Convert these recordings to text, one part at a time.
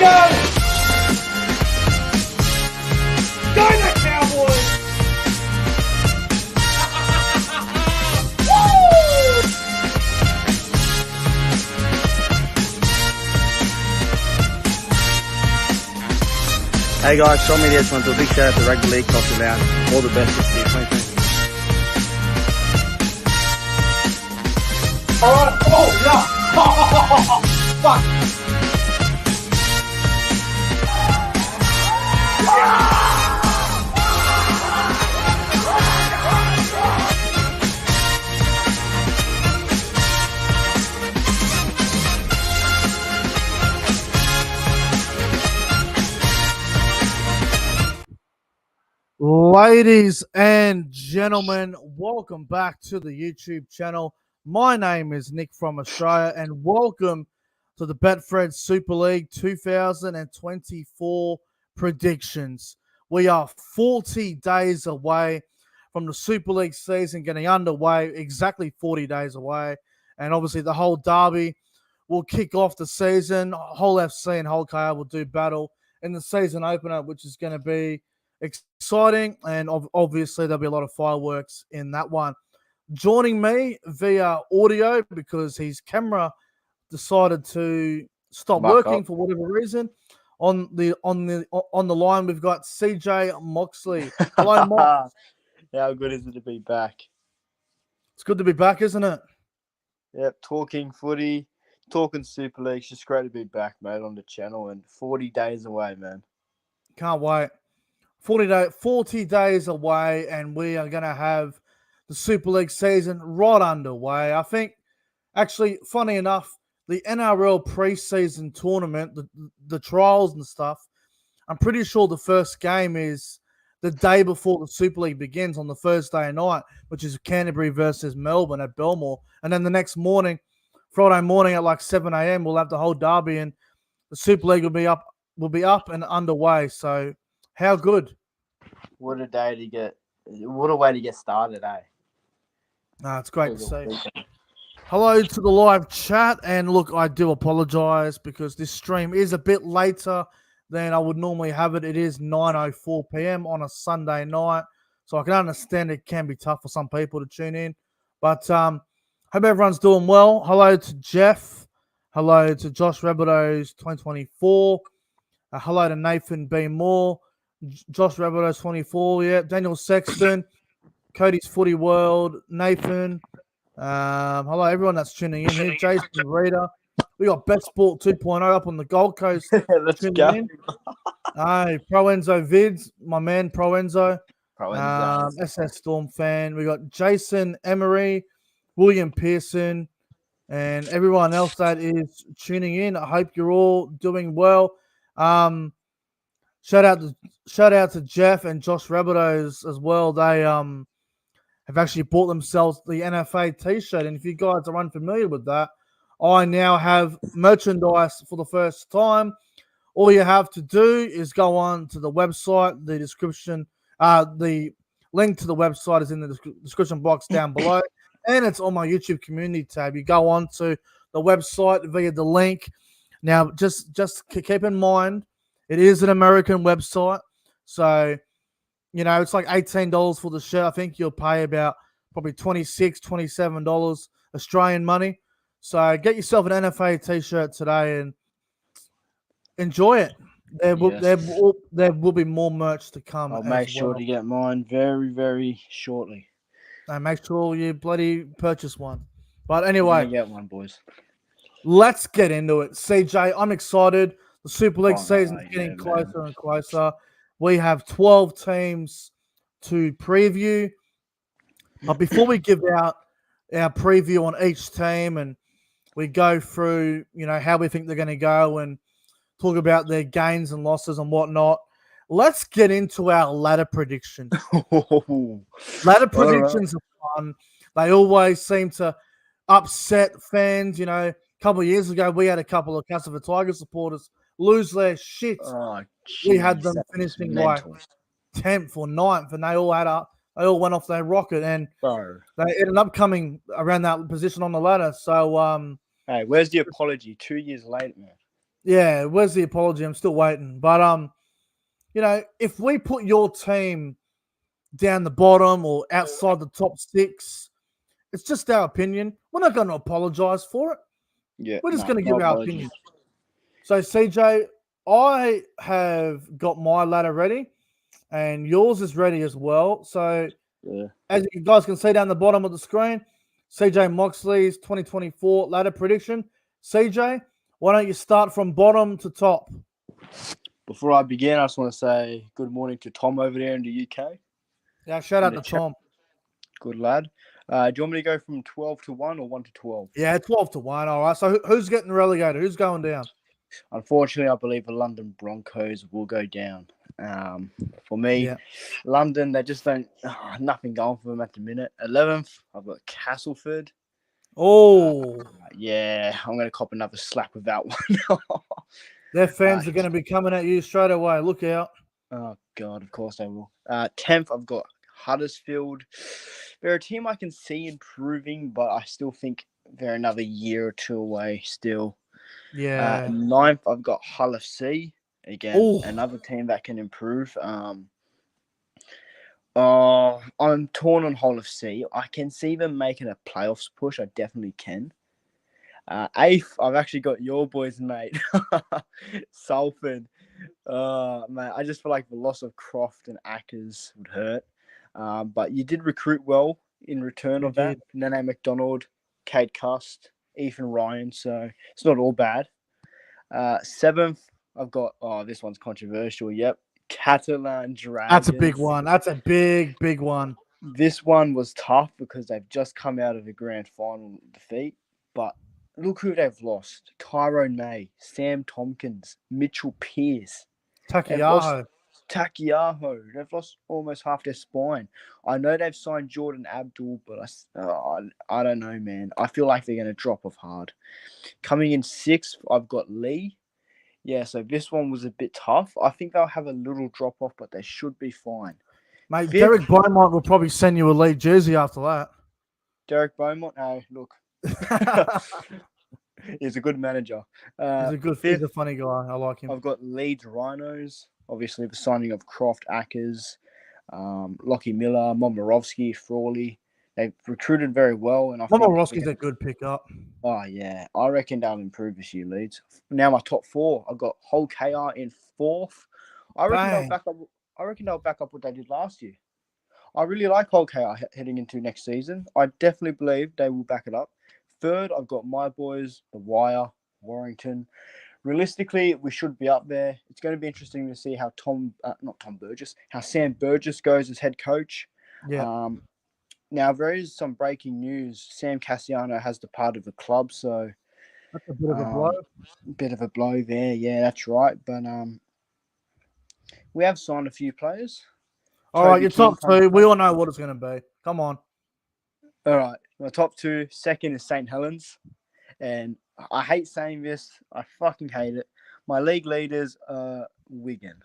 go! Go the Cowboys! Hey guys, Sean Media just want to do a big shout out to Rugby League Coffee Lounge. All the best this year, 2020. Alright, oh, yeah! Fuck! Ladies and gentlemen, welcome back to the YouTube channel. My name is Nick from Australia, and welcome to the Betfred Super League 2024 predictions. We are 40 days away from the Super League season getting underway, exactly 40 days away. And obviously the whole derby will kick off the season. Whole FC and whole KR will do battle in the season opener, which is going to be exciting, and obviously there'll be a lot of fireworks in that one. Joining me via audio because his camera decided to stop working for whatever reason. On the line, we've got CJ Moxley. Hello, Mox. How good is it to be back? It's good to be back, isn't it? Yep, talking footy, talking Super League. It's just great to be back, mate, on the channel, and 40 days away, man. Can't wait. 40 days away, and we are going to have the Super League season right underway. I think, actually, funny enough, the NRL preseason tournament, the trials and stuff, I'm pretty sure the first game is the day before the Super League begins on the Thursday night, which is Canterbury versus Melbourne at Belmore. And then the next morning, Friday morning at like 7 a.m., we'll have the whole derby, and the Super League will be up and underway. So, how good? What a day to get! What a way to get started, eh? It's great to see. Hello to the live chat, and look, I do apologise because this stream is a bit later than I would normally have it. It is 9:04 p.m. on a Sunday night, so I can understand it can be tough for some people to tune in. But hope everyone's doing well. Hello to Jeff. Hello to Josh Rabbitohs 2024. Hello to Nathan B. Moore. Josh Rabbitohs 24, yeah. Daniel Sexton, Cody's Footy World, Nathan. Hello, everyone that's tuning in here. Jason Reader. We got Bet Sport 2.0 up on the Gold Coast. Let's go. In. Pro Enzo Vids, my man Pro Enzo. SS Storm fan. We got Jason Emery, William Pearson, and everyone else that is tuning in. I hope you're all doing well. Shout out to Jeff and Josh Rabbitohs as well. They have actually bought themselves the NFA t-shirt. And if you guys are unfamiliar with that, I now have merchandise for the first time. All you have to do is go on to the website. The description, the link to the website is in the description box down below. And it's on my YouTube community tab. You go on to the website via the link. Now, just keep in mind, it is an American website, so, it's like $18 for the shirt. I think you'll pay about probably $26, $27 Australian money. So get yourself an NFA t-shirt today and enjoy it. There will be more merch to come. I'll make sure to get mine very, very shortly. And make sure you bloody purchase one. But anyway, get one, boys. Let's get into it. CJ, I'm excited. The Super League season is getting closer and closer. We have 12 teams to preview. But before we give out our preview on each team and we go through, how we think they're going to go and talk about their gains and losses and whatnot, let's get into our ladder predictions. Ladder predictions are fun. They always seem to upset fans. A couple of years ago, we had a couple of Castle Tiger supporters lose their shit. We had them finishing like 10th or 9th, and they all went off their rocket, and they ended up coming around that position on the ladder. So, hey, where's the apology? 2 years later, man. Yeah, where's the apology? I'm still waiting. But if we put your team down the bottom or outside the top six, it's just our opinion. We're not going to apologize for it. Yeah, We're just no, going to no give our apologies. opinion. So, CJ, I have got my ladder ready, and yours is ready as well. So, Yeah. as you guys can see down the bottom of the screen, CJ Moxley's 2024 ladder prediction. CJ, why don't you start from bottom to top? Before I begin, I just want to say good morning to Tom over there in the UK. Yeah, shout In out the to chat. Tom. Good lad. Do you want me to go from 12 to 1 or 1 to 12? Yeah, 12-1. All right. So who's getting relegated? Who's going down? Unfortunately, I believe the London Broncos will go down. For me, Yeah. London, they just don't, nothing going for them at the minute. 11th, I've got Castleford. Oh, Yeah, I'm going to cop another slap with that one. their fans are going to be coming at you straight away. Look out. Oh, God, of course they will. 10th, I've got Huddersfield. They're a team I can see improving, but I still think they're another year or two away still. Yeah. 9th, I've got Hull FC. Again, Oh, another team that can improve. I'm torn on Hull FC. I can see them making a playoffs push. I definitely can. 8th, I've actually got your boys, mate. Salford. Mate, I just feel like the loss of Croft and Ackers would hurt. But you did recruit well in return you of that. did. Nene McDonald, Kate Cust, Ethan Ryan. So it's not all bad. 7th, I've got, this one's controversial. Yep. Catalan Dragons. That's a big one. That's a big, big one. This one was tough because they've just come out of a grand final defeat. But look who they've lost. Tyrone May, Sam Tompkins, Mitchell Pearce. They've lost Takiyaho. Takiyaho. They've lost almost half their spine. I know they've signed Jordan Abdul, but I don't know, man. I feel like they're going to drop off hard. Coming in 6th, I've got Lee. Yeah, so this one was a bit tough. I think they'll have a little drop off, but they should be fine. Mate, 5th, Derek Beaumont will probably send you a league jersey after that. Derek Beaumont. Hey, look. He's a good manager. He's a funny guy. I like him. I've got Leeds Rhinos. Obviously, the signing of Croft, Ackers, Lockie Miller, Momorowski, Frawley. They've recruited very well, and I think Momorowski's a good pickup. Oh yeah, I reckon they'll improve this year, Leeds. Now my top 4, I've got Hull KR in 4th. I reckon they'll Bang. back up. I reckon they'll back up what they did last year. I really like Hull KR heading into next season. I definitely believe they will back it up. 3rd, I've got my boys, The Wire, Warrington. Realistically, we should be up there. It's going to be interesting to see how how Sam Burgess goes as head coach. Yeah. Now, there is some breaking news. Sam Cassiano has departed the club, so That's a bit of a blow. bit of a blow there. Yeah, that's right. But we have signed a few players. All right, Toby your King top 2. We all know what it's going to be. Come on. All right, my top 2. Second is St. Helens, and I hate saying this. I fucking hate it. My league leaders are Wigan.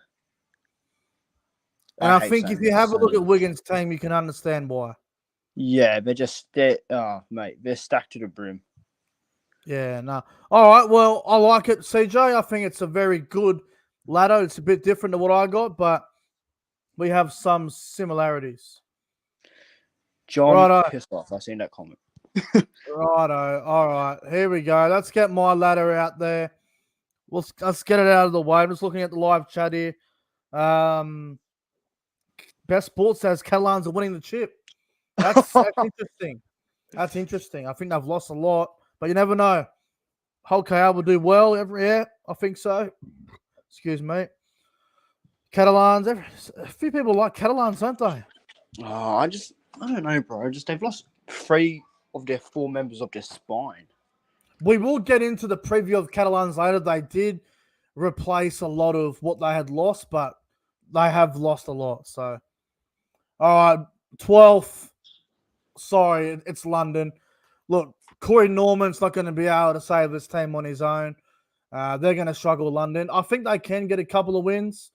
And I hate think saying if you this, have a look so- at Wigan's team, you can understand why. Yeah, they're stacked to the brim. Yeah, no. All right, well, I like it, CJ. I think it's a very good ladder. It's a bit different to what I got, but we have some similarities. John, Righto. piss off. I seen that comment. Righto. All right, here we go. Let's get my ladder out there. Let's get it out of the way. I'm just looking at the live chat here. Best Sports says Catalans are winning the chip. That's interesting. That's interesting. I think they've lost a lot, but you never know. Hull KR will do well every year. I think so. Excuse me. Catalans. A few people like Catalans, don't they? Oh, I don't know, bro. They've lost 3 of their 4 members of their spine. We will get into the preview of Catalans later. They did replace a lot of what they had lost, but they have lost a lot. So, all right, 12th. Sorry, it's London. Look, Corey Norman's not going to be able to save this team on his own. They're going to struggle, London. I think they can get a couple of wins,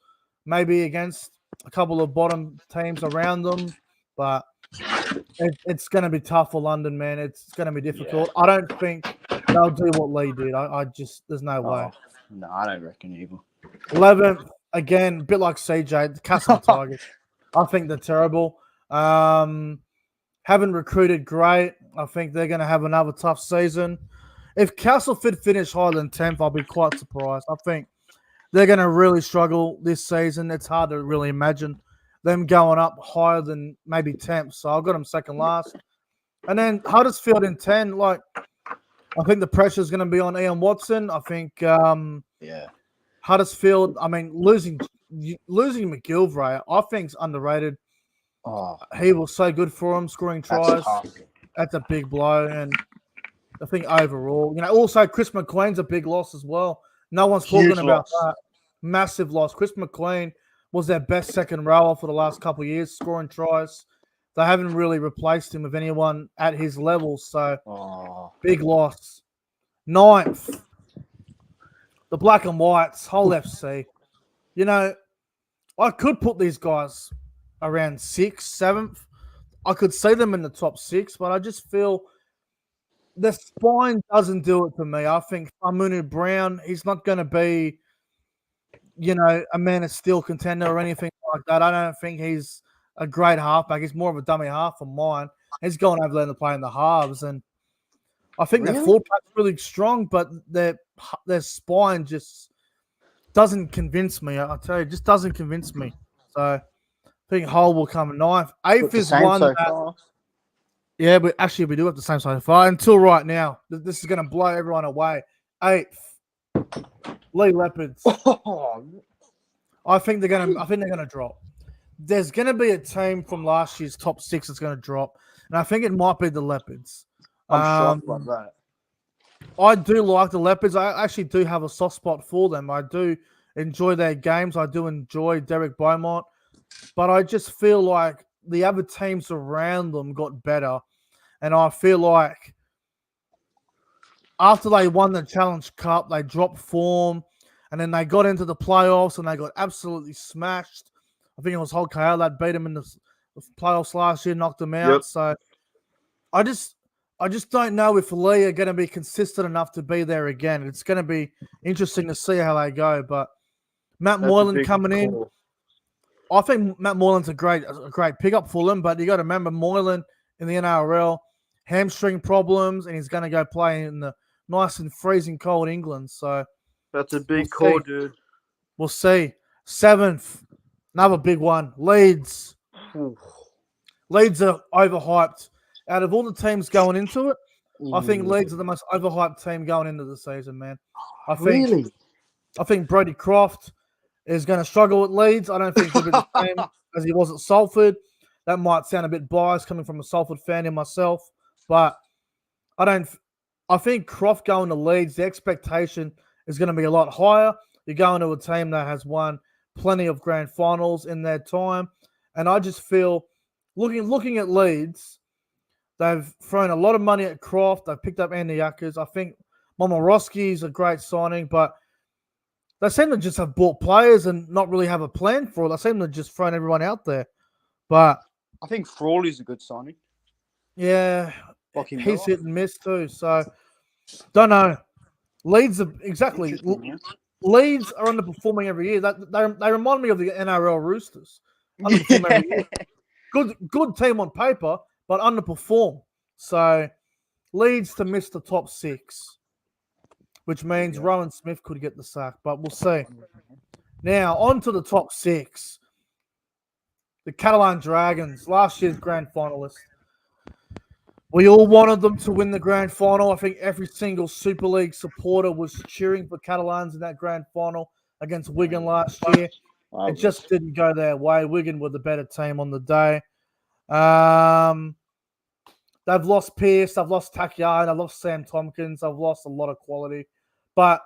maybe against a couple of bottom teams around them, but it's going to be tough for London, man. It's going to be difficult. I don't think They'll do what Lee did. I just there's no way. Oh, no, I don't reckon either. 11th, again, a bit like CJ, the Castle Tigers. I think they're terrible. Haven't recruited great. I think they're going to have another tough season. If Castleford finish higher than 10th, I'll be quite surprised. I think they're going to really struggle this season. It's hard to really imagine them going up higher than maybe 10th. So I've got them second last. And then Huddersfield in 10, like, I think the pressure is going to be on Ian Watson. I think Huddersfield, I mean, losing McGilvray, I think is underrated. Oh, He was so good for him, scoring tries. tough. That's a big blow. And I think overall, also Chris McLean's a big loss as well. No one's talking Huge about loss. that. Massive loss. Chris McLean was their best second rower for the last couple of years, scoring tries. They haven't really replaced him with anyone at his level, so big loss. 9th, the Black and Whites, Hull FC. I could put these guys around 6th, 7th. I could see them in the top 6, but I just feel the spine doesn't do it for me. I think Amunu Brown, he's not going to be, a man of steel contender or anything like that. I don't think he's a great halfback. He's more of a dummy half for mine. He's going over there to play in the halves, and I think their full pack's really strong, but their spine just doesn't convince me. I tell you, it just doesn't convince me. So I think Hull will come 9th. 8th is one that, yeah, but actually we do have the same so far until right now. This is going to blow everyone away. 8th, Lee Leopards. I think they're going to drop. There's going to be a team from last year's top 6 that's going to drop, and I think it might be the Leopards. I'm shocked by that. I do like the Leopards. I actually do have a soft spot for them. I do enjoy their games. I do enjoy Derek Beaumont, but I just feel like the other teams around them got better, and I feel like after they won the Challenge Cup, they dropped form, and then they got into the playoffs and they got absolutely smashed. I think it was Hull KL that beat them in the playoffs last year, knocked them out. Yep. So I just don't know if Lee are going to be consistent enough to be there again. It's going to be interesting to see how they go. But Matt Moylan coming in, I think Matt Moylan's a great pickup for them. But you got to remember Moylan in the NRL, hamstring problems, and he's going to go play in the nice and freezing cold England. So that's a big call, dude. We'll see. 7th. Another big one, Leeds. Leeds are overhyped. Out of all the teams going into it, I think Leeds are the most overhyped team going into the season, man. I think Brody Croft is going to struggle at Leeds. I don't think he'll be the same as he was at Salford. That might sound a bit biased coming from a Salford fan in myself, but I think Croft going to Leeds, the expectation is going to be a lot higher. You're going to a team that has won plenty of grand finals in their time. And I just feel, looking at Leeds, they've thrown a lot of money at Croft. They've picked up Andy Yuckers. I think Momorowski is a great signing, but they seem to just have bought players and not really have a plan for it. They seem to just thrown everyone out there. But I think Frawley's a good signing. Yeah, he's hit and miss too. So, don't know. Leeds are exactly. Leeds are underperforming every year. They remind me of the NRL Roosters. Underperform every year. Good team on paper, but underperform. So, Leeds to miss the top 6, which means Rowan Smith could get the sack, but we'll see. Now, on to the top 6. The Catalan Dragons, last year's grand finalists. We all wanted them to win the grand final. I think every single Super League supporter was cheering for Catalans in that grand final against Wigan last year. It just didn't go their way. Wigan were the better team on the day. They've lost Pearce, they've lost Takian, they've lost Sam Tompkins, they've lost a lot of quality. But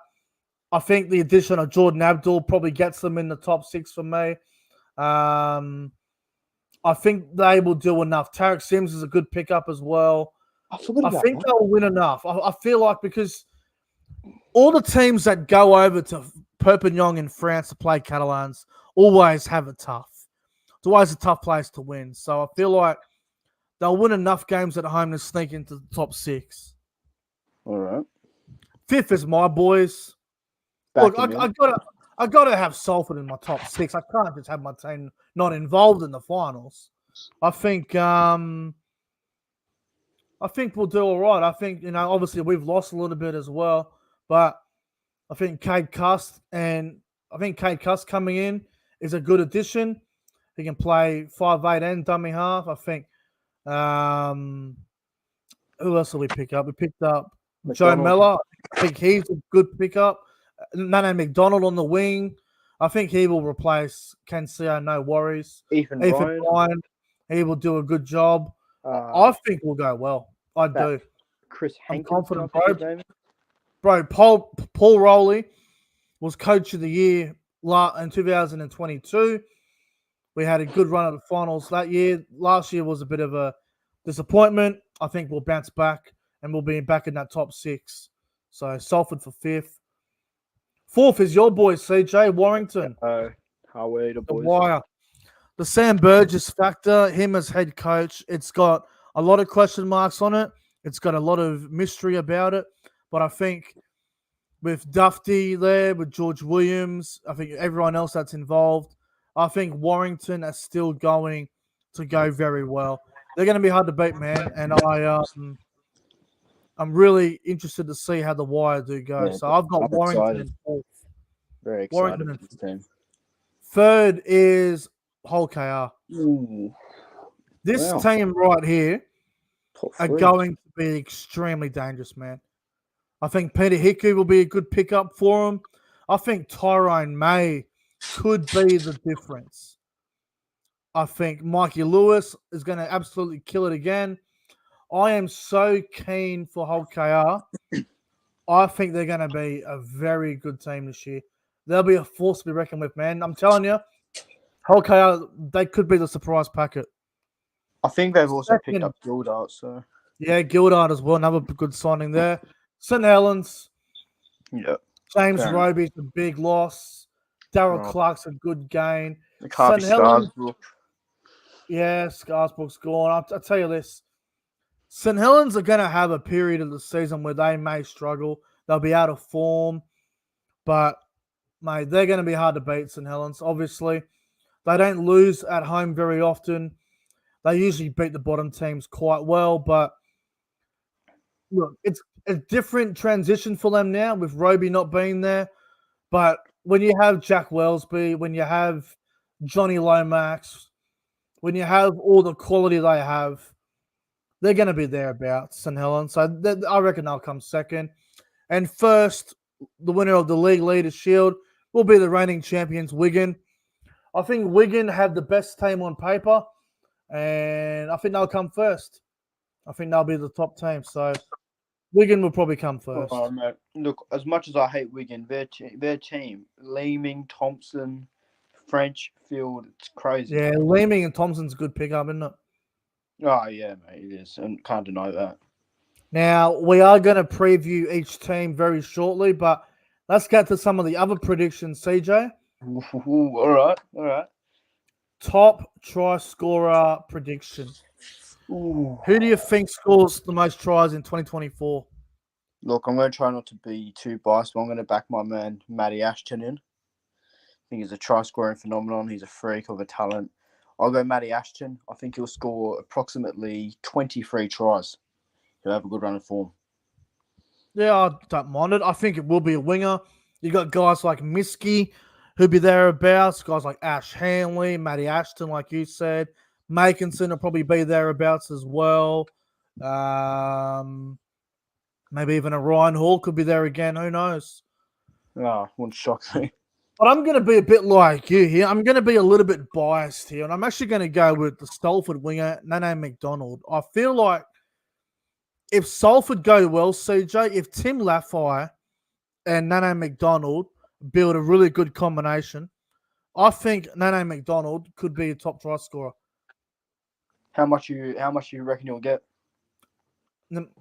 I think the addition of Jordan Abdul probably gets them in the top 6 for me. I think they will do enough. Tarek Sims is a good pickup as well. I think they'll win enough. I feel like because all the teams that go over to Perpignan in France to play Catalans always have it tough. It's always a tough place to win. So I feel like they'll win enough games at home to sneak into the top 6. All right. Fifth is my boys. Back Look, him I in. gotta have Salford in my top six. I can't just have my team not involved in the finals. I think we'll do all right. I think obviously we've lost a little bit as well, but I think Cade Cuss coming in is a good addition. He can play 5'8" and dummy half. I think. Who else did we pick up? We picked up Joe McDonald. Mellor. I think he's a good pickup. Nana McDonald on the wing. I think he will replace Cansio, no worries. Ethan Ryan, Ryan. he will do a good job. Uh, I think we'll go well. I do. Chris I'm Hankins. confident, I think bro. his name is. Bro, Paul Rowley was coach of the year in 2022. We had a good run at the finals that year. Last year was a bit of a disappointment. I think we'll bounce back and we'll be back in that top six. So Salford for fifth. Fourth is your boy, CJ Warrington. How are the The boys? Wire. The Sam Burgess factor, him as head coach, it's got a lot of question marks on it. It's got a lot of mystery about it. But I think with Dufty there, with George Williams, I think everyone else that's involved, I think Warrington is still going to go very well. They're going to be hard to beat, man. And I'm really interested to see how the Wire do go. Yeah, So I've got I'm Warrington excited. in fourth. Very excited Warrington for this team. Third is Hull KR. Ooh, This wow. team right here Top are three. going to be extremely dangerous, man. I think Peter Hickey will be a good pickup for him. I think Tyrone May could be the difference. I think Mikey Lewis is going to absolutely kill it again. I am so keen for Hull KR. I think they're going to be a very good team this year. They'll be a force to be reckoned with, man. I'm telling you, Hull KR, they could be the surprise packet. I think they've also Second. picked up Gildart, so Yeah, Gildart as well. Another good signing there. St. Helens. yeah. James Fair Roby's a big loss. Darryl Right. Clark's a good gain. It can't be St. Helens. Scarsbrook. Yeah, Scarsbrook's gone. I'll tell you this. St. Helens are going to have a period of the season where they may struggle. They'll be out of form. But, mate, they're going to be hard to beat, St. Helens, obviously. They don't lose at home very often. They usually beat the bottom teams quite well. But, look, it's a different transition for them now with Roby not being there. But when you have Jack Wellesby, when you have Johnny Lomax, when you have all the quality they have, they're going to be thereabouts, St. Helens. So I reckon they'll come second. And first, the winner of the League Leaders Shield will be the reigning champions, Wigan. I think Wigan have the best team on paper, and I think they'll come first. I think they'll be the top team. So Wigan will probably come first. Oh, mate. Look, as much as I hate Wigan, their team, Leeming, Thompson, French, Field, it's crazy. Yeah, Leeming and Thompson's a good pickup, isn't it? Oh, yeah, mate, it is. And can't deny that. Now, we are going to preview each team very shortly, but let's get to some of the other predictions, CJ. Ooh, all right. Top try scorer prediction. Ooh. Who do you think scores the most tries in 2024? Look, I'm going to try not to be too biased, but I'm going to back my man, Matty Ashton in. I think he's a try-scoring phenomenon. He's a freak of a talent. I'll go Matty Ashton. I think he'll score approximately 23 tries. He'll have a good run of form. Yeah, I don't mind it. I think it will be a winger. You got guys like Miskey, who'll be thereabouts. Guys like Ash Hanley, Matty Ashton, like you said. Makinson will probably be thereabouts as well. Maybe even a Ryan Hall could be there again. Who knows? No, wouldn't shock me. But I'm going to be a bit like you here. I'm going to be a little bit biased here. And I'm actually going to go with the Salford winger, Nene McDonald. I feel like if Salford go well, CJ, if Tim Laffey and Nene McDonald build a really good combination, I think Nene McDonald could be a top try scorer. How much you reckon you'll get?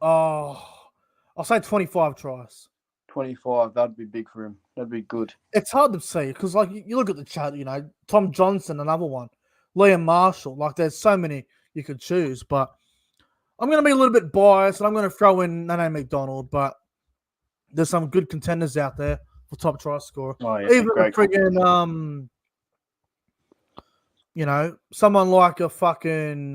Oh, I'll say 25 tries. 25. That'd be big for him. That'd be good. It's hard to see because, like, you look at the chat, Tom Johnson, another one, Liam Marshall. Like, there's so many you could choose, but I'm going to be a little bit biased and I'm going to throw in Nene McDonald, but there's some good contenders out there for top try scorer. Oh, yeah, Even a great. friggin' someone like a fucking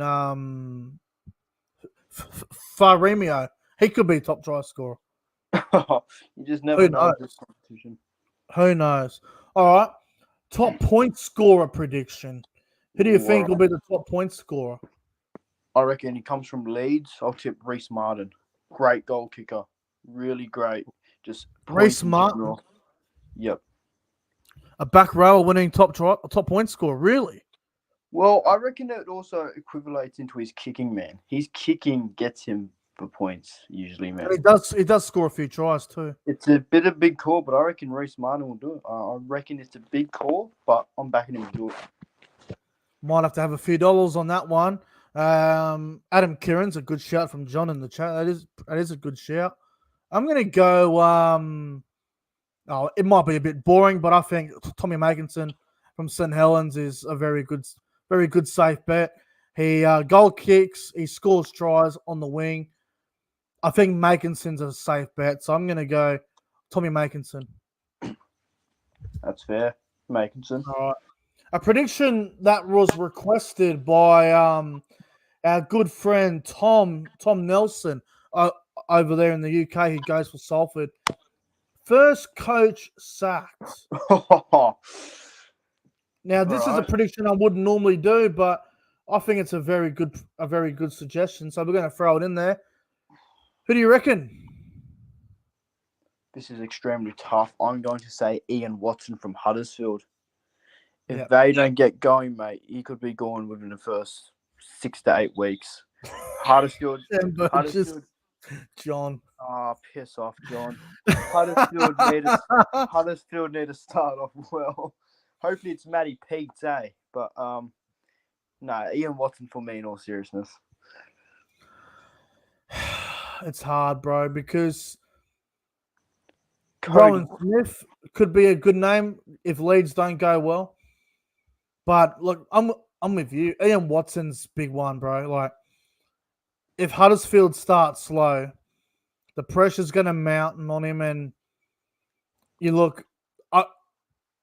Farimio, he could be top try scorer. You just never Who know knows? this competition. Who knows? All right, top point scorer prediction. Who do you think will be the top point scorer? I reckon he comes from Leeds. I'll tip Reece Martin. Great goal kicker. Really great. Just Reece points in Martin? general. Yep. A back rower winning top point scorer, really? Well, I reckon it also equivalates into his kicking, man. His kicking gets him the points usually, man. And he does score a few tries too. It's a bit of a big call, but I reckon Reece Martin will do it. I reckon it's a big call, but I'm backing him to do it. Might have to have a few dollars on that one. Adam Kieran's a good shout from John in the chat. That is a good shout. I'm gonna go. It might be a bit boring, but I think Tommy Makinson from St Helens is a very good safe bet. He goal kicks, he scores tries on the wing. I think Makinson's a safe bet, so I'm gonna go Tommy Makinson. That's fair, Makinson. All right. A prediction that was requested by our good friend Tom Nelson over there in the UK. He goes for Salford. First coach sacked. Now this is a prediction I wouldn't normally do, but I think it's a very good suggestion. So we're going to throw it in there. Who do you reckon? This is extremely tough. I'm going to say Ian Watson from Huddersfield. If they don't get going, mate, he could be gone within the first 6 to 8 weeks. Huddersfield. John. Oh, piss off, John. Huddersfield need to start off well. Hopefully it's Matty Peaks, eh? But no, Ian Watson for me in all seriousness. It's hard, bro, because Rowan Smith could be a good name if Leeds don't go well. But look, I'm with you. Ian Watson's big one, bro. Like, if Huddersfield starts slow, the pressure's going to mount on him. And you look,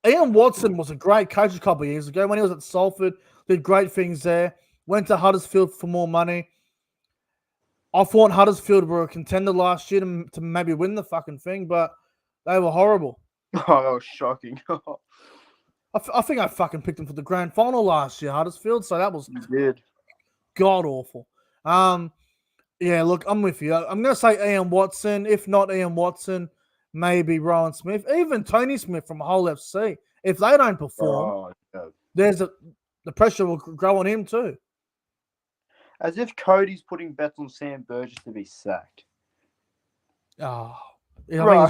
Ian Watson was a great coach a couple of years ago when he was at Salford. Did great things there. Went to Huddersfield for more money. I thought Huddersfield were a contender last year to maybe win the fucking thing, but they were horrible. Oh, that was shocking. I think I fucking picked them for the grand final last year, Huddersfield. So that was god awful. Yeah, look, I'm with you. I'm going to say Ian Watson. If not Ian Watson, maybe Rowan Smith, even Tony Smith from Hull FC. If they don't perform, the pressure will grow on him too. As if Cody's putting bets on Sam Burgess to be sacked. Oh, yeah,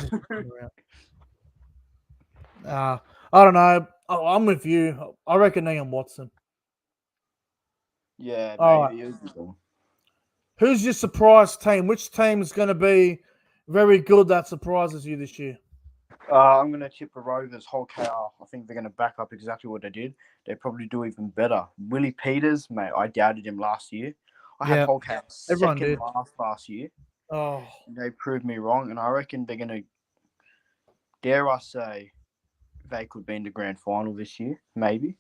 I don't know. I'm with you. I reckon Ian Watson. Yeah, maybe. Right. Who's your surprise team? Which team is going to be very good that surprises you this year? I'm going to tip the Rovers whole KR. I think they're going to back up exactly what they did. They probably do even better. Willie Peters, mate, I doubted him last year. I had whole KR second last year. Oh, they proved me wrong, and I reckon they're going to, dare I say, they could be in the grand final this year, maybe.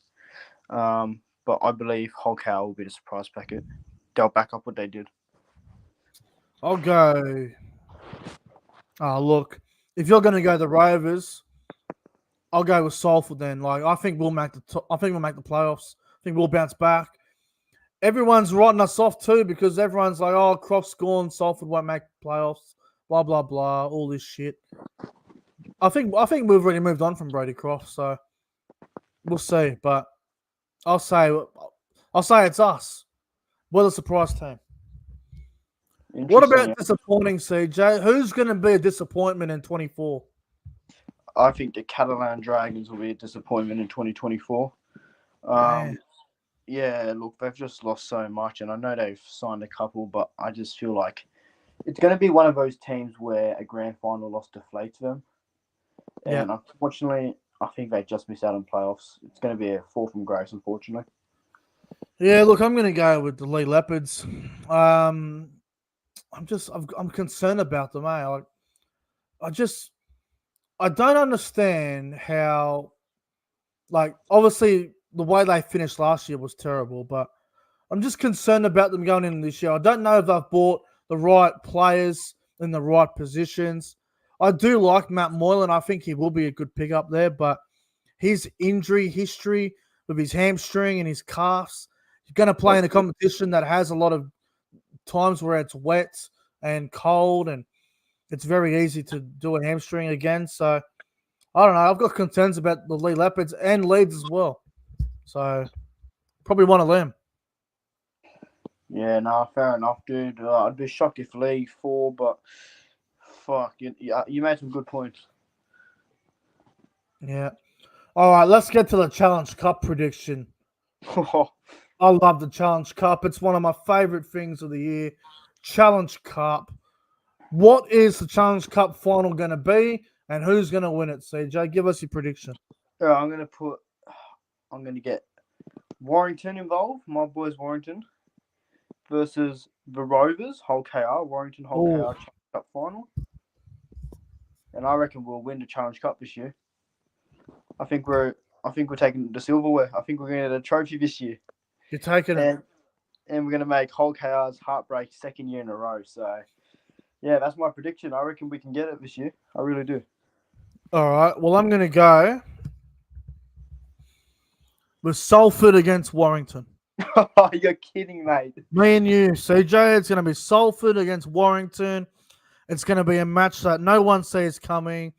But I believe whole KR will be the surprise packet. They'll back up what they did. I'll go. Oh, look. If you're going to go the Rovers, I'll go with Salford then. Like, I think we'll make the playoffs. I think we'll bounce back. Everyone's writing us off too because everyone's like, "Oh, Croft's gone. Salford won't make playoffs." Blah blah blah. All this shit. I think we've already moved on from Brody Croft, so we'll see. But I'll say it's us. We're the surprise team. What about disappointing, CJ? Who's going to be a disappointment in 24? I think the Catalan Dragons will be a disappointment in 2024. Yeah, look, they've just lost so much, and I know they've signed a couple, but I just feel like it's going to be one of those teams where a grand final loss deflates them. And unfortunately, I think they just missed out on playoffs. It's going to be a fall from grace, unfortunately. Yeah, look, I'm going to go with the Lee Leopards. I'm concerned about them, eh? Like, I don't understand how, like, obviously the way they finished last year was terrible, but I'm just concerned about them going in this year. I don't know if they've bought the right players in the right positions. I do like Matt Moylan. I think he will be a good pickup there, but his injury history with his hamstring and his calves, he's going to play in a competition that has a lot of times where it's wet and cold, and it's very easy to do a hamstring again. So I don't know. I've got concerns about the Lee Leopards and Leeds as well. So probably one of them. Yeah, no, fair enough, dude. I'd be shocked if Lee fall, but fuck, you made some good points. Yeah. All right, let's get to the Challenge Cup prediction. I love the Challenge Cup. It's one of my favorite things of the year. Challenge Cup. What is the Challenge Cup final going to be, and who's going to win it, CJ? Give us your prediction. Yeah, I'm gonna get Warrington involved. My boys Warrington versus the Rovers, Hull KR, Warrington Hull KR Challenge Cup final. And I reckon we'll win the Challenge Cup this year. I think we're taking the silverware. I think we're going to get a trophy this year. You're taking it. And we're going to make Hull KR's heartbreak second year in a row. So, yeah, that's my prediction. I reckon we can get it this year. I really do. All right. Well, I'm going to go with Salford against Warrington. You're kidding, mate. Me and you, CJ. It's going to be Salford against Warrington. It's going to be a match that no one sees coming.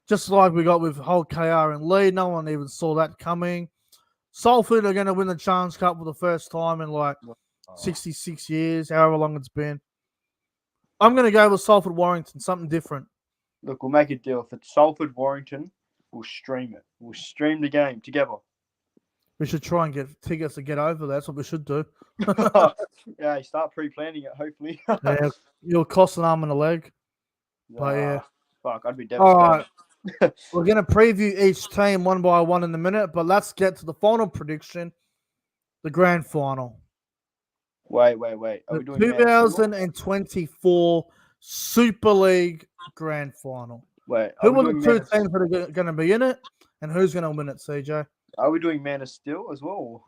Just like we got with Hull KR and Leeds. No one even saw that coming. Salford are going to win the Challenge Cup for the first time in like 66 years, however long it's been. I'm going to go with Salford Warrington, something different. Look, we'll make a deal. If it's Salford Warrington, we'll stream it. We'll stream the game together. We should try and get tickets to get over. That's what we should do. Yeah, start pre-planning it, hopefully. Yeah, you'll cost an arm and a leg. But yeah. Fuck, I'd be devastated. All right. We're going to preview each team one by one in a minute, but let's get to the final prediction, the grand final. Wait. Are we doing 2024 Super League grand final. Wait, who are the two teams that are going to be in it, and who's going to win it, CJ? Are we doing Man of Steel as well?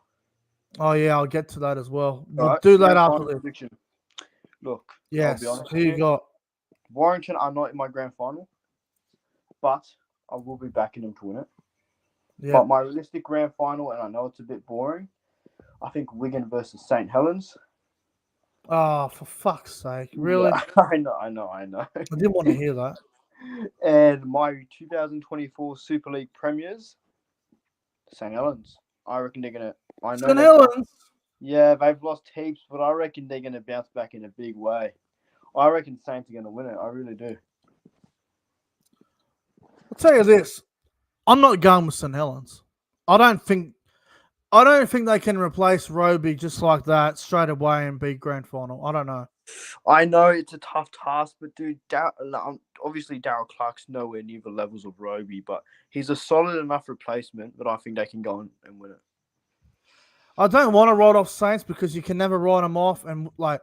Oh, yeah, I'll get to that as well. We'll right, do that after this. prediction. Look, yes, I'll be honest who you got? Warrington are not in my grand final, but I will be backing them to win it. Yeah. But my realistic grand final, and I know it's a bit boring, I think Wigan versus St. Helens. Oh, for fuck's sake. Really? Yeah, I know. I didn't want to hear that. And my 2024 Super League premiers, St. Helens. I reckon they're going to... St. Helens? Yeah, they've lost heaps, but I reckon they're going to bounce back in a big way. I reckon Saints are going to win it. I really do. I'll tell you this. I'm not going with St. Helens. I don't think they can replace Roby just like that straight away and be grand final. I don't know. I know it's a tough task, but dude, obviously Darryl Clark's nowhere near the levels of Roby, but he's a solid enough replacement that I think they can go and win it. I don't want to write off Saints because you can never write them off, and like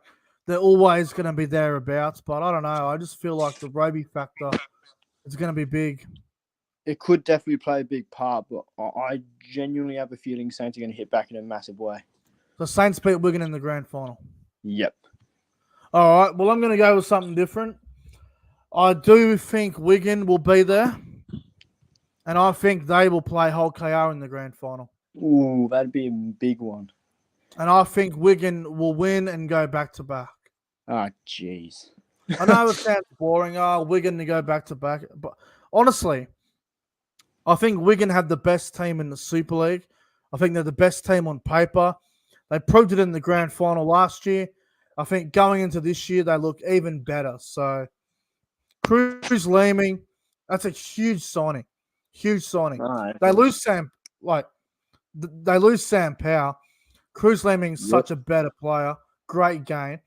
they're always going to be thereabouts. But I don't know. I just feel like the Roby factor is going to be big. It could definitely play a big part, but I genuinely have a feeling Saints are going to hit back in a massive way. The Saints beat Wigan in the grand final. Yep. All right. Well, I'm going to go with something different. I do think Wigan will be there, and I think they will play Hull KR in the grand final. Ooh, that'd be a big one. And I think Wigan will win and go back to back. Ah, jeez. I know it sounds boring. Wigan to go back to back, but honestly, I think Wigan have the best team in the Super League. I think they're the best team on paper. They proved it in the grand final last year. I think going into this year, they look even better. So, Cruz Leeming, that's a huge signing. Huge signing. Right. They lose Sam Powell. Cruz Leeming's such a better player. Great game.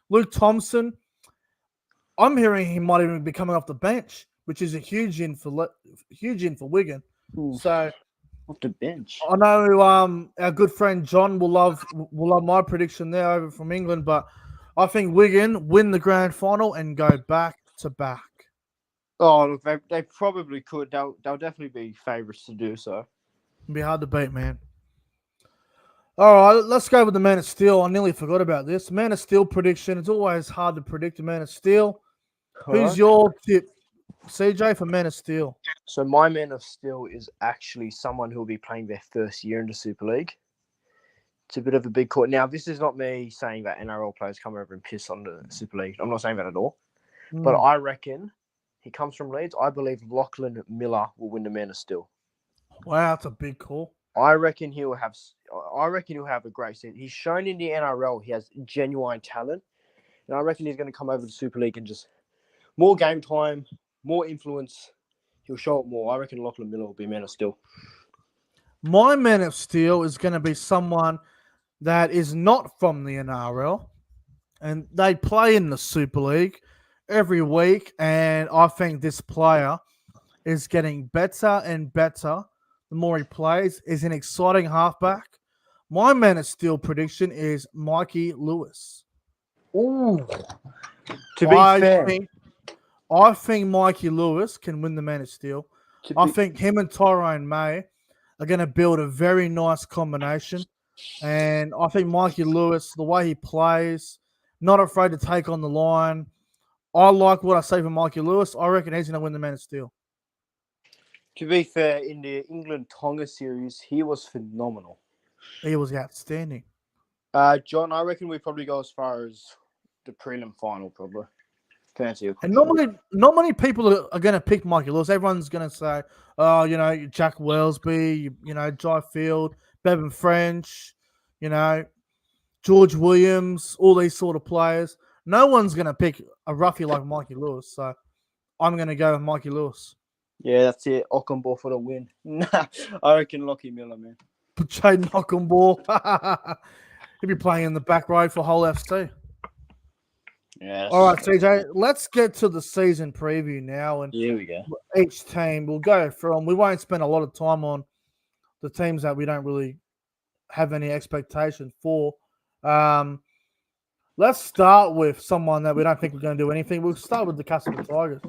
Luke Thompson, I'm hearing he might even be coming off the bench, which is a huge in for Wigan. Ooh, so off the bench. I know our good friend John will love my prediction there over from England, but I think Wigan win the grand final and go back to back. Oh, look, they probably could. They'll definitely be favourites to do so. It'd be hard to beat, man. All right, let's go with the Man of Steel. I nearly forgot about this. Man of Steel prediction. It's always hard to predict a Man of Steel. Who's Alright. your tip, CJ, for Man of Steel? So my Man of Steel is actually someone who will be playing their first year in the Super League. It's a bit of a big call. Now, this is not me saying that NRL players come over and piss on the Super League. I'm not saying that at all. But I reckon he comes from Leeds. I believe Lachlan Miller will win the Man of Steel. Wow, that's a big call. I reckon he'll have a great season. He's shown in the NRL he has genuine talent, and I reckon he's going to come over to the Super League and just more game time, more influence. He'll show it more. I reckon Lachlan Miller will be Man of Steel. My Man of Steel is going to be someone that is not from the NRL, and they play in the Super League every week, and I think this player is getting better and better the more he plays. Is an exciting halfback. My Man of Steel prediction is Mikey Lewis. Ooh. To be fair, I think Mikey Lewis can win the Man of Steel. I think him and Tyrone May are going to build a very nice combination. And I think Mikey Lewis, the way he plays, not afraid to take on the line. I like what I say for Mikey Lewis. I reckon he's going to win the Man of Steel. To be fair, in the England-Tonga series, he was phenomenal. He was outstanding. John, I reckon we probably go as far as the prelim final, probably. Fancy. And not many people are going to pick Mikey Lewis. Everyone's going to say, oh, Jack Wellesby, Jai Field, Bevan French, George Williams, all these sort of players. No one's going to pick a roughie like Mikey Lewis. So I'm going to go with Mikey Lewis. Yeah, that's it. Ockenball for the win. Nah, I reckon Lockie Miller, man. Jaden Ockenball. He'll be playing in the back row for Hull FC. Yeah. All right, CJ, let's get to the season preview now. And here we go. Each team, we'll go from, we won't spend a lot of time on the teams that we don't really have any expectation for. Let's start with someone that we don't think we're going to do anything. We'll start with the Castle Tigers.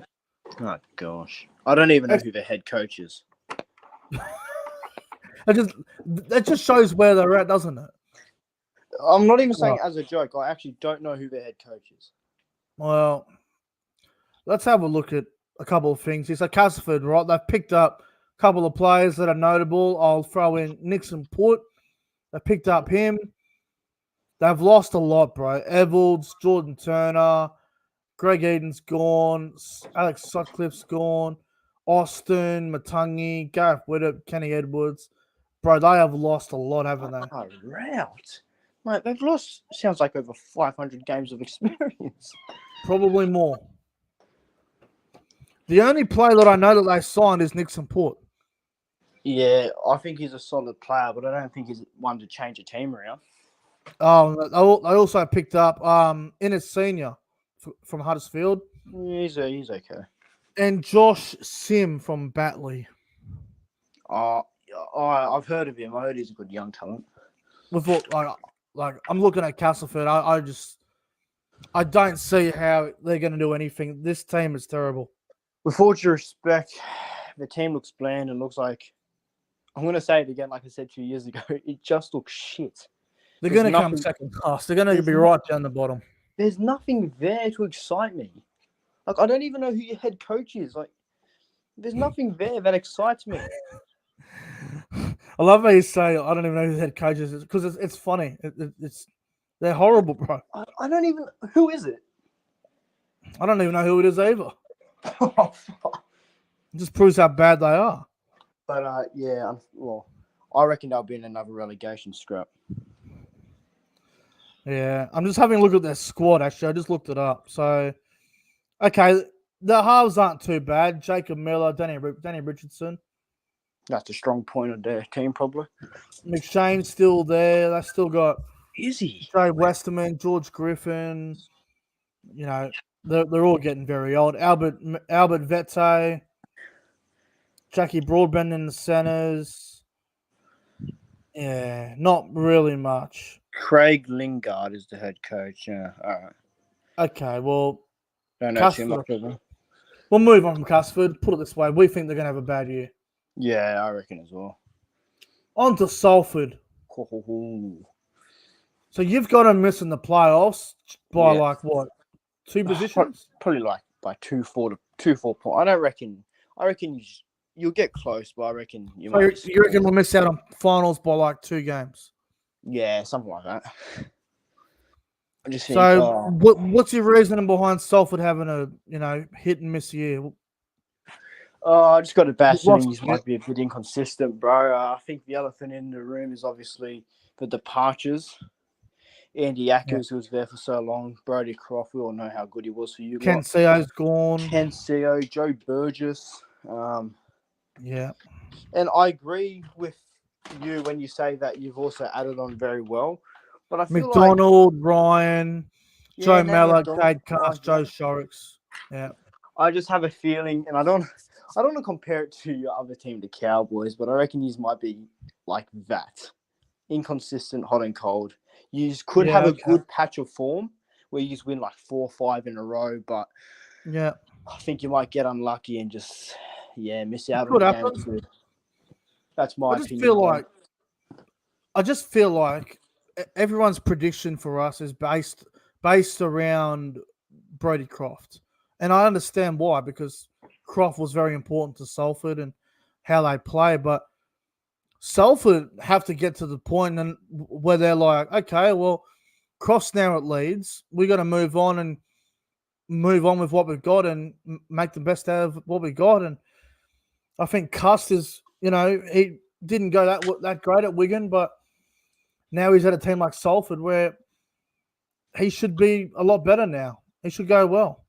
Oh, gosh. I don't even know who the head coach is. That just shows where they're at, doesn't it? I'm not even saying as a joke. I actually don't know who their head coach is. Well, let's have a look at a couple of things. It's Castleford, right? They've picked up a couple of players that are notable. I'll throw in Nixon Port. They picked up him. They've lost a lot, bro. Evalds, Jordan Turner, Greg Eden's gone. Alex Sutcliffe's gone. Austin, Matangi, Gareth Widdop, Kenny Edwards. Bro, they have lost a lot, haven't they? Oh, route. Mate, they've lost, sounds like over 500 games of experience. Probably more. The only player that I know that they signed is Nixon Port. Yeah, I think he's a solid player, but I don't think he's one to change a team around. They also picked up Innes Senior from Huddersfield. He's okay. And Josh Sim from Batley. I've heard of him. I heard he's a good young talent. I'm looking at Castleford. I don't see how they're going to do anything. This team is terrible. With all due respect, the team looks bland and looks like, I'm going to say it again, like I said 2 years ago, it just looks shit. They're going to come second class. They're going to be right down the bottom. There's nothing there to excite me. Like, I don't even know who your head coach is. Like, there's nothing there that excites me. I love how you say, I don't even know who the head coach is, because it's funny. They're horrible, bro. I don't even, who is it? I don't even know who it is either. It just proves how bad they are. But, I reckon they'll be in another relegation scrap. Yeah, I'm just having a look at their squad, actually. I just looked it up. So, okay, the halves aren't too bad. Jacob Miller, Danny Richardson. That's a strong point of their team, probably. McShane's still there. They still got Is he? Jay Westerman, George Griffin. They're all getting very old. Albert Vette, Jackie Broadbent in the centers. Yeah, not really much. Craig Lingard is the head coach. Yeah, all right. Okay, well, Don't know too much of him. We'll move on from Casford. Put it this way, we think they're going to have a bad year. Yeah, I reckon as well. On to Salford. So you've got them missing the playoffs by Yeah. like what, 2 positions? Probably like by 2-4 points. I don't reckon. I reckon you'll get close, but I reckon you So might. you reckon we'll miss out on finals by like 2 games? Yeah, something like that. I just think. So what's your reasoning behind Salford having a hit and miss year? I just got to bash You've him. lost He might be a bit inconsistent, bro. I think the elephant in the room is obviously the departures. Andy Ackers, who was there for so long. Brodie Croft, we all know how good he was for you. Ken Seo's gone. Ken Seo, Joe Burgess. Yeah. And I agree with you when you say that you've also added on very well. But I feel McDonald, Ryan, Joe Nathan Mellor, McDonald, Cade Cast, Joe yeah. Shorrocks. Yeah. I just have a feeling, and I don't want to compare it to your other team, the Cowboys, but I reckon you might be like that. Inconsistent, hot and cold. You could have a good patch of form where you just win like 4 or 5 in a row, but yeah, I think you might get unlucky and just miss out on a game or two. That's my opinion. I just feel like everyone's prediction for us is based around Brodie Croft. And I understand why, because Croft was very important to Salford and how they play, but Salford have to get to the point and where they're like, okay, well, Croft's now at Leeds. We got to move on with what we've got and make the best out of what we got. And I think Cust is, he didn't go that great at Wigan, but now he's at a team like Salford where he should be a lot better now. He should go well.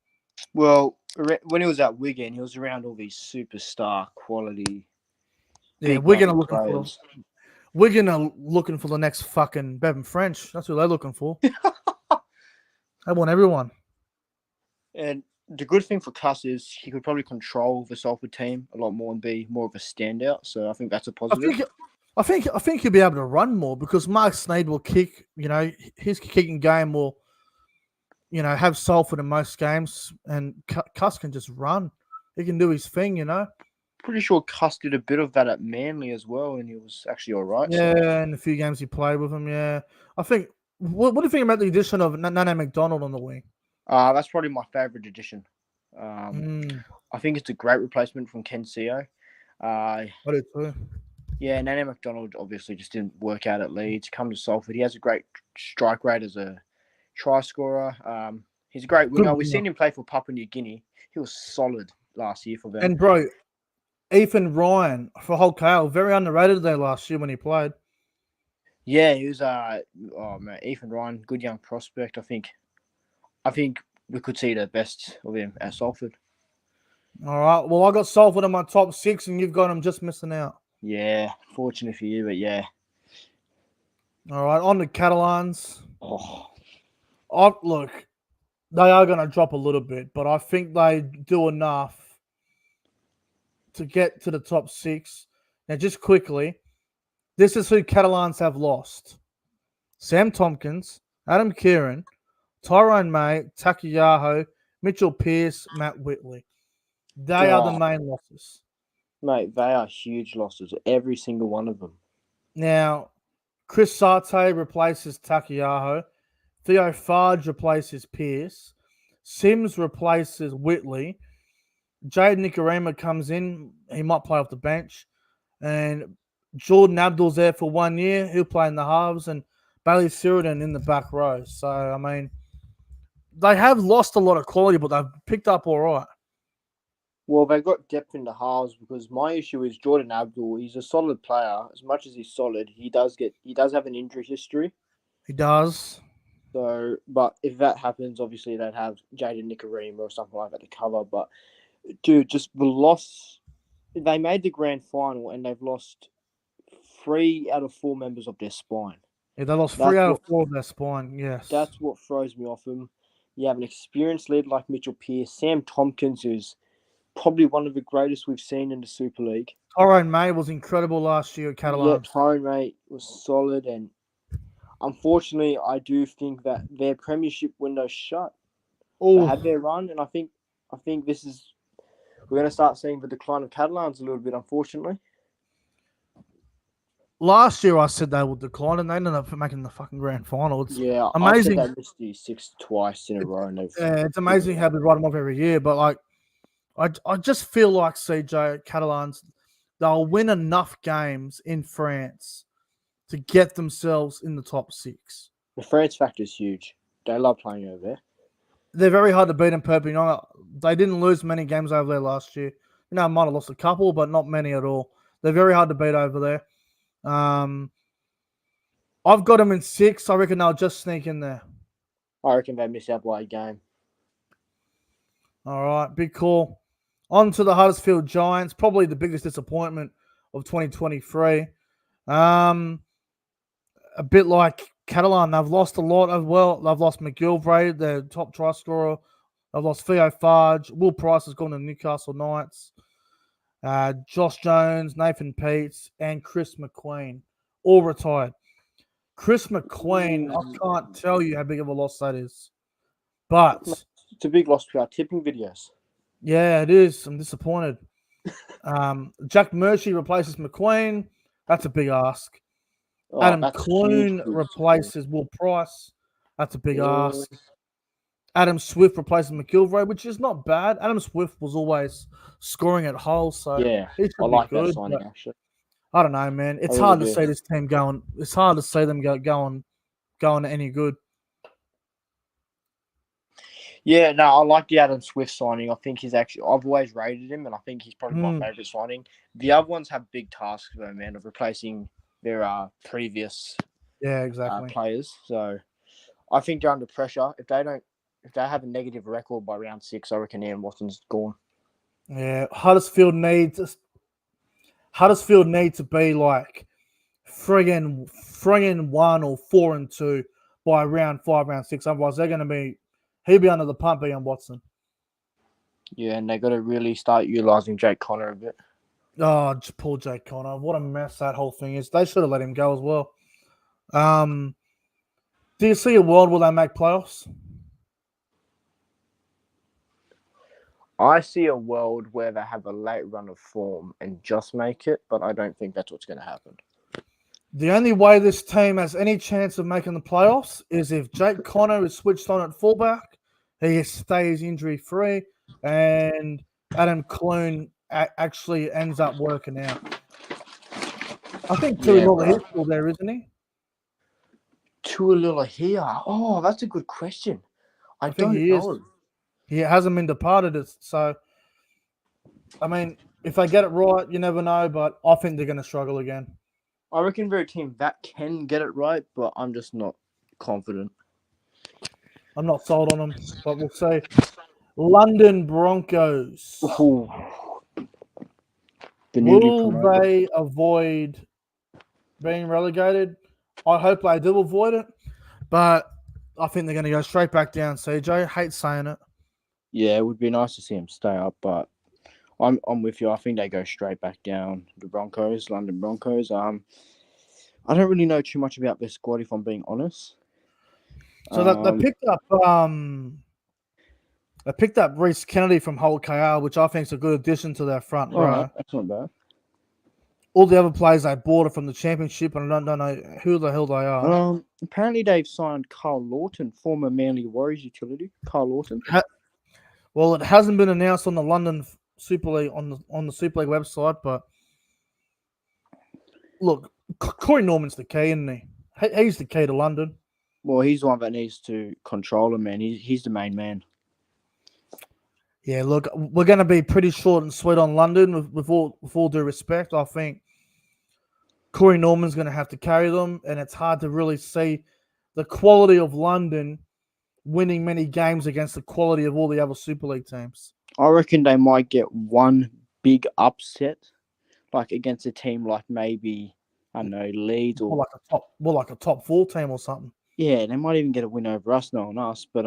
Well, when he was at Wigan, he was around all these superstar quality. Yeah, Wigan are looking for the next fucking Bevan French. That's what they're looking for. They want everyone. And the good thing for Cuss is he could probably control the Salford team a lot more and be more of a standout. So I think that's a positive. I think he'll be able to run more because Mark Sneyd will kick. His kicking game will, have Salford in most games, and Cuss can just run. He can do his thing. Pretty sure Cuss did a bit of that at Manly as well, and he was actually all right. Yeah, and a few games he played with him. Yeah, I think. What do you think about the addition of Nana McDonald on the wing? That's probably my favourite addition. I think it's a great replacement from Ken Seo. I do too. Yeah, Nana McDonald obviously just didn't work out at Leeds. Come to Salford, he has a great strike rate as a try scorer. He's a great winger. We've seen him play for Papua New Guinea. He was solid last year for them. And bro, Ethan Ryan for Hull KL, very underrated there last year when he played. Yeah, he was. Ethan Ryan, good young prospect. I think we could see the best of him at Salford. All right. Well, I got Salford in my top 6, and you've got him just missing out. Yeah, fortunate for you, but yeah. All right, on to Catalans. Look, they are going to drop a little bit, but I think they do enough to get to the top 6. Now, just quickly, this is who Catalans have lost. Sam Tompkins, Adam Kieran, Tyrone May, Takiyaho, Mitchell Pearce, Matt Whitley. They are the main losses. Mate, they are huge losses, every single one of them. Now, Chris Sarte replaces Takiyaho. Theo Farge replaces Pearce. Sims replaces Whitley. Jade Nicarima comes in. He might play off the bench. And Jordan Abdul's there for 1 year. He'll play in the halves. And Bailey Siridan in the back row. So, I mean, they have lost a lot of quality, but they've picked up all right. Well, they've got depth in the halves because my issue is Jordan Abdul. He's a solid player. As much as he's solid, he does have an injury history. He does. So, but if that happens, obviously they'd have Jaden Nicarima or something like that to cover. But, dude, just the loss. They made the grand final and they've lost 3 out of 4 members of their spine. Yeah, they lost 3 out of 4 of their spine, yes. That's what throws me off them. You have an experienced leader like Mitchell Pearce, Sam Tompkins, who's probably one of the greatest we've seen in the Super League. Tyrone May was incredible last year at Catalans. Yeah, Tyrone May was solid, and unfortunately, I do think that their premiership window's shut. They had their run, and I think this is we're going to start seeing the decline of Catalans a little bit, unfortunately. Last year I said they would decline, and they ended up making the fucking grand final. It's Yeah, amazing. I said they missed the six twice in a row. And it's amazing how we write them off every year, but like, I just feel like CJ Catalans, they'll win enough games in France to get themselves in the top 6. The France factor is huge. They love playing over there. They're very hard to beat in Perpignan. They didn't lose many games over there last year. You know, might have lost a couple, but not many at all. They're very hard to beat over there. I've got them in 6. I reckon they'll just sneak in there. I reckon they miss out by a game. All right, big call. On to the Huddersfield Giants, probably the biggest disappointment of 2023. A bit like Catalan, they've lost a lot as well. They've lost McGilvray, their top try scorer. They've lost Theo Farge. Will Price has gone to Newcastle Knights. Josh Jones, Nathan Peets, and Chris McQueen, all retired. Chris McQueen, I can't tell you how big of a loss that is. But it's a big loss to our tipping videos. Yeah, it is. I'm disappointed. Jack Murphy replaces McQueen. That's a big ask. Adam Clune replaces Will Price. That's a big ask. Adam Swift replaces McGilvray, which is not bad. Adam Swift was always scoring at Hull, so yeah, I like that signing actually. I don't know, man. It's hard to see this team going. It's hard to see them going any good. Yeah, no, I like the Adam Swift signing. I think he's actually, I've always rated him, and I think he's probably my favourite signing. The other ones have big tasks, though, man, of replacing their previous players. So I think they're under pressure. If they have a negative record by round 6, I reckon Ian Watson's gone. Yeah, Huddersfield need to be like friggin' 1 or 4-2 by round 5, round 6. Otherwise, he'll be under the pump, Ian Watson. Yeah, and they got to really start utilising Jake Connor a bit. Oh, poor Jake Connor. What a mess that whole thing is. They should have let him go as well. Do you see a world where they make playoffs? I see a world where they have a late run of form and just make it, but I don't think that's what's going to happen. The only way this team has any chance of making the playoffs is if Jake Connor is switched on at fullback, he stays injury-free, and Adam Clune actually ends up working out. I think Tuilahi's still there, isn't he? Tuilahi. Oh, that's a good question. I think he know. Is. He hasn't been departed, so I mean, if they get it right, you never know, but I think they're going to struggle again. I reckon they're a team that can get it right, but I'm just not confident. I'm not sold on them, but we'll see. London Broncos. Ooh. Will they avoid being relegated? I hope they do avoid it, but I think they're going to go straight back down, CJ. Hate saying it. Yeah, it would be nice to see them stay up, but I'm with you. I think they go straight back down. The Broncos, London Broncos. I don't really know too much about their squad, if I'm being honest. So they picked up Reece Kennedy from Hull KR, which I think is a good addition to their front row. Right, that's not bad. All the other players they bought are from the Championship, and I don't know who the hell they are. Apparently they've signed Carl Lawton, former Manly Warriors utility. Carl Lawton. Well, it hasn't been announced on the London Super League on the Super League website, but look, Corey Norman's the key, isn't he? He's the key to London. Well, he's the one that needs to control him, man. He's the main man. Yeah, look, we're going to be pretty short and sweet on London with all due respect. I think Corey Norman's going to have to carry them, and it's hard to really see the quality of London winning many games against the quality of all the other Super League teams. I reckon they might get one big upset, like against a team like maybe, I don't know, Leeds or like a top 4 team or something. Yeah, they might even get a win over us, knowing us. But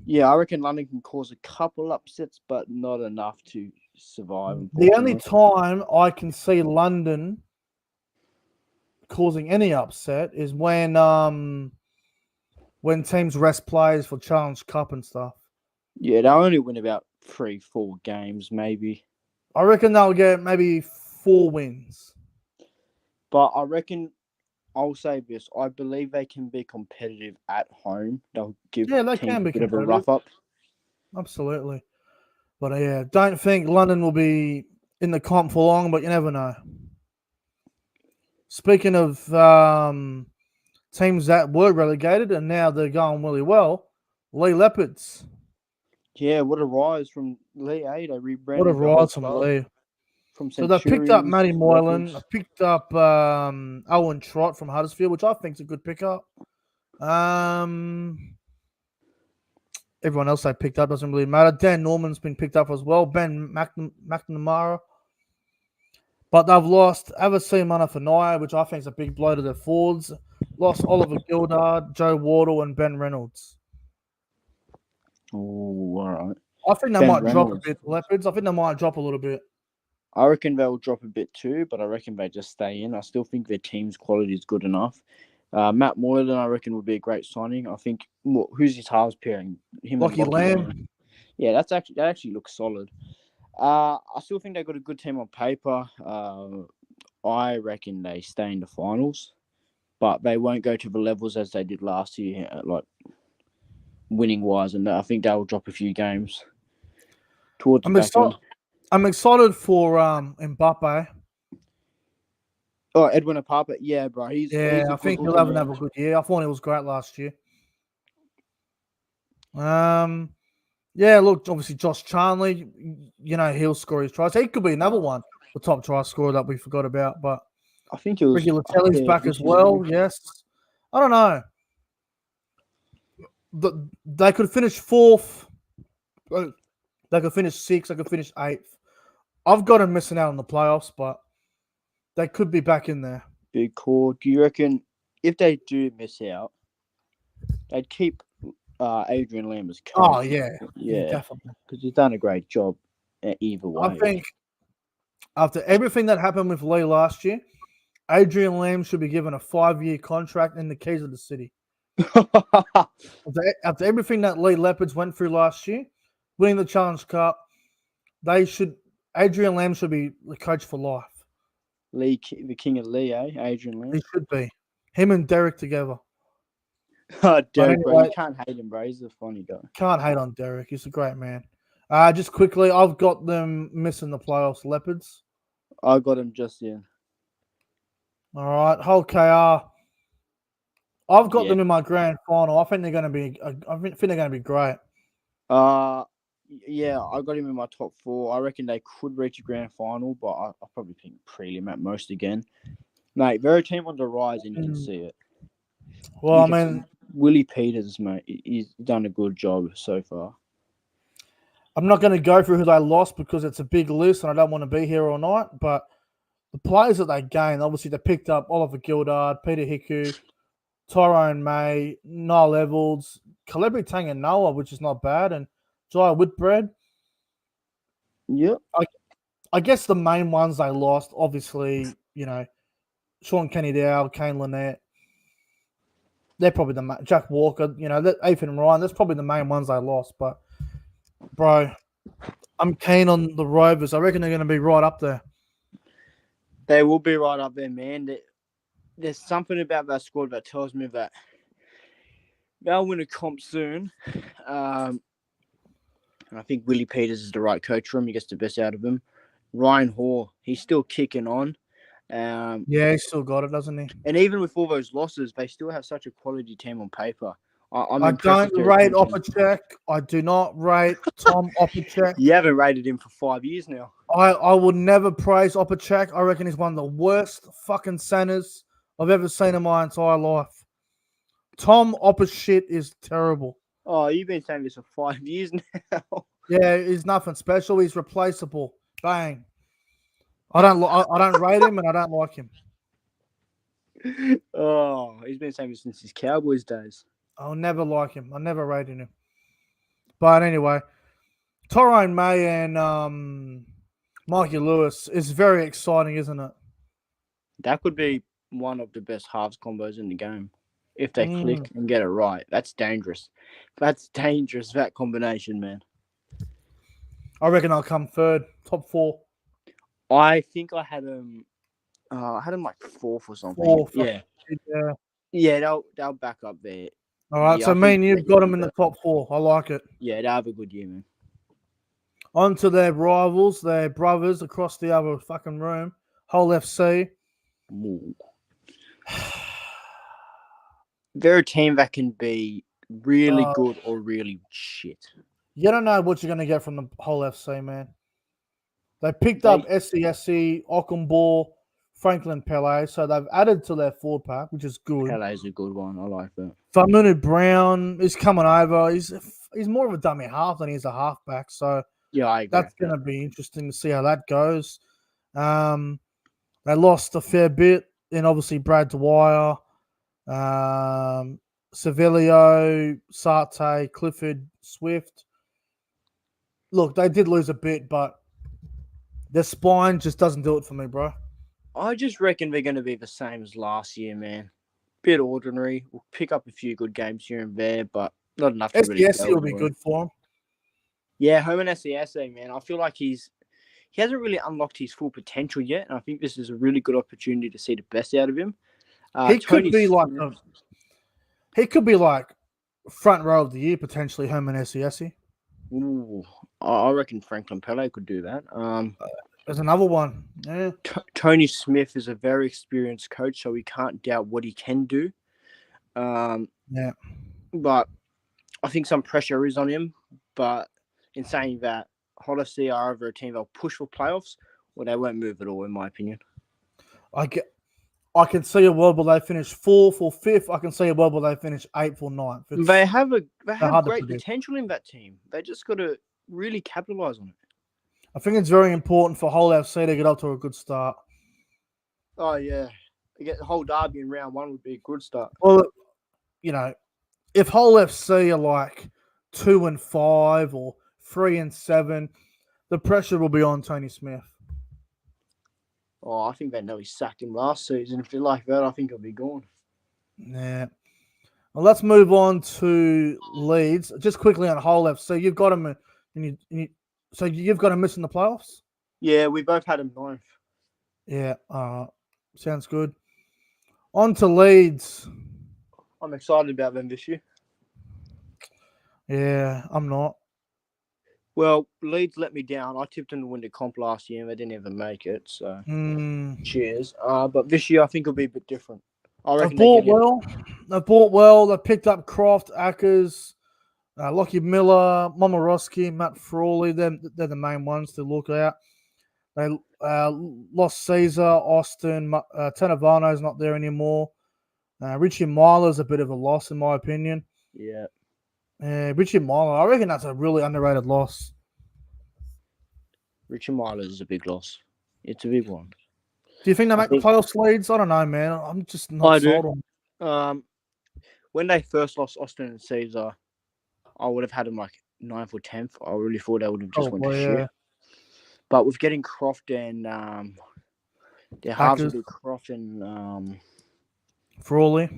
yeah, I reckon London can cause a couple upsets, but not enough to survive. The only time I can see London causing any upset is when teams rest players for Challenge Cup and stuff. Yeah, they only win about 3-4 games maybe. I reckon they'll get maybe 4 wins. But I reckon I'll say this. I believe they can be competitive at home. They'll give Yeah, they teams can a be bit of a competitive. rough up. Absolutely. But yeah, don't think London will be in the comp for long, but you never know. Speaking of teams that were relegated and now they're going really well, Lee Leopards. Yeah, what a rise from Lee, eh? They What a rebranded the whole rise from club Lee. from So they picked up Centurions Matty to Moylan, Leopards. picked up Owen Trott from Huddersfield, which I think is a good pickup. Everyone else they picked up doesn't really matter. Dan Norman's been picked up as well. Ben McNamara. But they've lost Avasi Manafanaya, which I think is a big blow to their forwards. Lost Oliver Gildard, Joe Wardle, and Ben Reynolds. Oh, all right. I think they Ben might drop a Reynolds. bit, Leopards. I think they might drop a little bit. I reckon they'll drop a bit too, but I reckon they just stay in. I still think their team's quality is good enough. Matt Moylan, I reckon, would be a great signing. I think who's his halves pairing? Him Lockie and Lockie Lamb. Yeah, that actually looks solid. I still think they've got a good team on paper. I reckon they stay in the finals, but they won't go to the levels as they did last year, like winning wise, and I think they'll drop a few games towards the back end. I'm excited for Mbappe. Oh, Edwin Apapa, yeah, bro. He's Yeah, a I good think he'll hooker, have man. another good year. I thought he was great last year. Yeah, look, obviously Josh Charnley, he'll score his tries. He could be another one, the top try scorer that we forgot about. But I think it was Ricky Latelli's back as well. Yes, I don't know. They could finish 4th. They could finish 6th. They could finish 8th. I've got them missing out on the playoffs, but they could be back in there. Big call. Do you reckon if they do miss out, they'd keep Adrian Lamb as coach? Oh, yeah, yeah, definitely. because he's done a great job either way. I think after everything that happened with Lee last year, Adrian Lamb should be given a 5-year contract and the keys of the city. After everything that Lee Leopards went through last year, winning the Challenge Cup, Adrian Lamb should be the coach for life. Lee, the king of Lee, eh? Adrian Lamb. He should be. Him and Derek together. Derek, anyway, bro, you can't hate him, bro. He's a funny guy. Can't hate on Derek. He's a great man. Just quickly, I've got them missing the playoffs, Leopards. I got him just in. All right, Hull KR. I've got them in my grand final. I think they're going to be. I think they're going to be great. Yeah, I got him in my top 4. I reckon they could reach a grand final, but I probably think prelim at most again. Mate, they're a team on the rise, and you can see it. Well, I mean, Willie Peters, mate, he's done a good job so far. I'm not going to go through who they lost because it's a big list, and I don't want to be here all night. But the players that they gained, obviously, they picked up Oliver Gildard, Peter Hiku, Tyrone May, Niall Evalds, Calebri Tanganoa, which is not bad, and Jai Whitbread. Yep. I guess the main ones they lost, obviously, Sean Kenny-Dow, Kane Lynette. They're probably Jack Walker, Ethan Ryan. That's probably the main ones they lost. But, bro, I'm keen on the Rovers. I reckon they're going to be right up there. They will be right up there, man. There's something about that squad that tells me that they'll win a comp soon. And I think Willie Peters is the right coach for him. He gets the best out of him. Ryan Hall, he's still kicking on. Yeah, he's still got it, doesn't he? And even with all those losses, they still have such a quality team on paper. I don't rate Opacek. I do not rate Tom Opacek. You haven't rated him for 5 years now. I would never praise Opacek. I reckon he's one of the worst fucking centers I've ever seen in my entire life. Tom Opacek is terrible. Oh, you've been saying this for 5 years now. Yeah, he's nothing special. He's replaceable. Bang. I don't rate him and I don't like him. Oh, he's been saying this since his Cowboys days. I'll never like him. I never rated him. But anyway, Tyrone May and Mikey Lewis is very exciting, isn't it? That could be one of the best halves combos in the game. If they click and get it right. That's dangerous. That's dangerous, that combination, man. I reckon I'll come third, top four. I think I had them. I had them like fourth or something. Fourth. Yeah, Yeah. yeah. They'll back up there. All right. Yeah, So I me think and that you've you'll got do them in the better. top four. I like it. Yeah, they'll have a good year, man. On to their rivals, their brothers across the other fucking room. Whole FC. Ooh. They're a team that can be really Uh, good or really shit. you don't know what you're going to get from the whole FC, man. They picked up They SCSC, Ockenball, Franklin Pele, so they've added to their forward pack, which is good. Pele's a good one. I like that. Famunu Brown is coming over. He's more of a dummy half than he's a halfback, so Yeah, I agree. that's going to be interesting to see how that goes. They lost a fair bit, and obviously Brad Dwyer, Sevilio, Sarte, Clifford, Swift. Look, they did lose a bit, but their spine just doesn't do it for me, bro. I just reckon they're going to be the same as last year, man. Bit ordinary. We'll pick up a few good games here and there, but not enough to really SDSC go will be anywhere. good for him. Yeah, home and SCSA, man. I feel like he hasn't really unlocked his full potential yet, and I think this is a really good opportunity to see the best out of him. He could Tony be like Smith- he could be like front row of the year potentially. Home and SCSC. Ooh, I reckon Franklin Pele could do that. There's another one. Yeah, Tony Smith is a very experienced coach, so we can't doubt what he can do. yeah. But I think some pressure is on him. But in saying that, Hull FC are over a team they'll push for playoffs, or they won't move at all, in my opinion. I can see a world where they finish fourth or fifth. I can see a world where they finish eighth or ninth. They have hard to great predict. potential in that team. They just got to really capitalize on it. I think it's very important for Hull FC to get up to a good start. Oh yeah, to get the whole derby in round one would be a good start. Well, you know, if Hull FC are like 2-5 or 3-7, the pressure will be on Tony Smith. Oh, I think they know he sacked him last season. If they're like that, I think he'll be gone. Yeah. Well, let's move on to Leeds. Just quickly on Hull FC, you've got them, so you've got them missing the playoffs. Yeah, we both had him ninth. Yeah, sounds good. On to Leeds. I'm excited about them this year. Yeah, I'm not. Well, Leeds let me down. I tipped them to win the comp last year, and they didn't even make it. So, cheers. But this year, I think it'll be a bit different. I reckon They've bought well. They picked up Croft, Ackers, Lockie Miller, Momorowski, Matt Frawley. They're the main ones to look at. They lost Caesar, Austin, Tanavano's not there anymore. Richie Myler's a bit of a loss, in my opinion. Yeah. Richie Myler, I reckon that's a really underrated loss. Richie Myler is a big loss. It's a big one. Do you think they make the playoffs, Leeds? I don't know, man. I'm just not sold on. When they first lost Austin and Caesar, I would have had them like 9th or 10th. I really thought they would have just went to shit. But with getting Croft and their halves will be Croft and Frawley.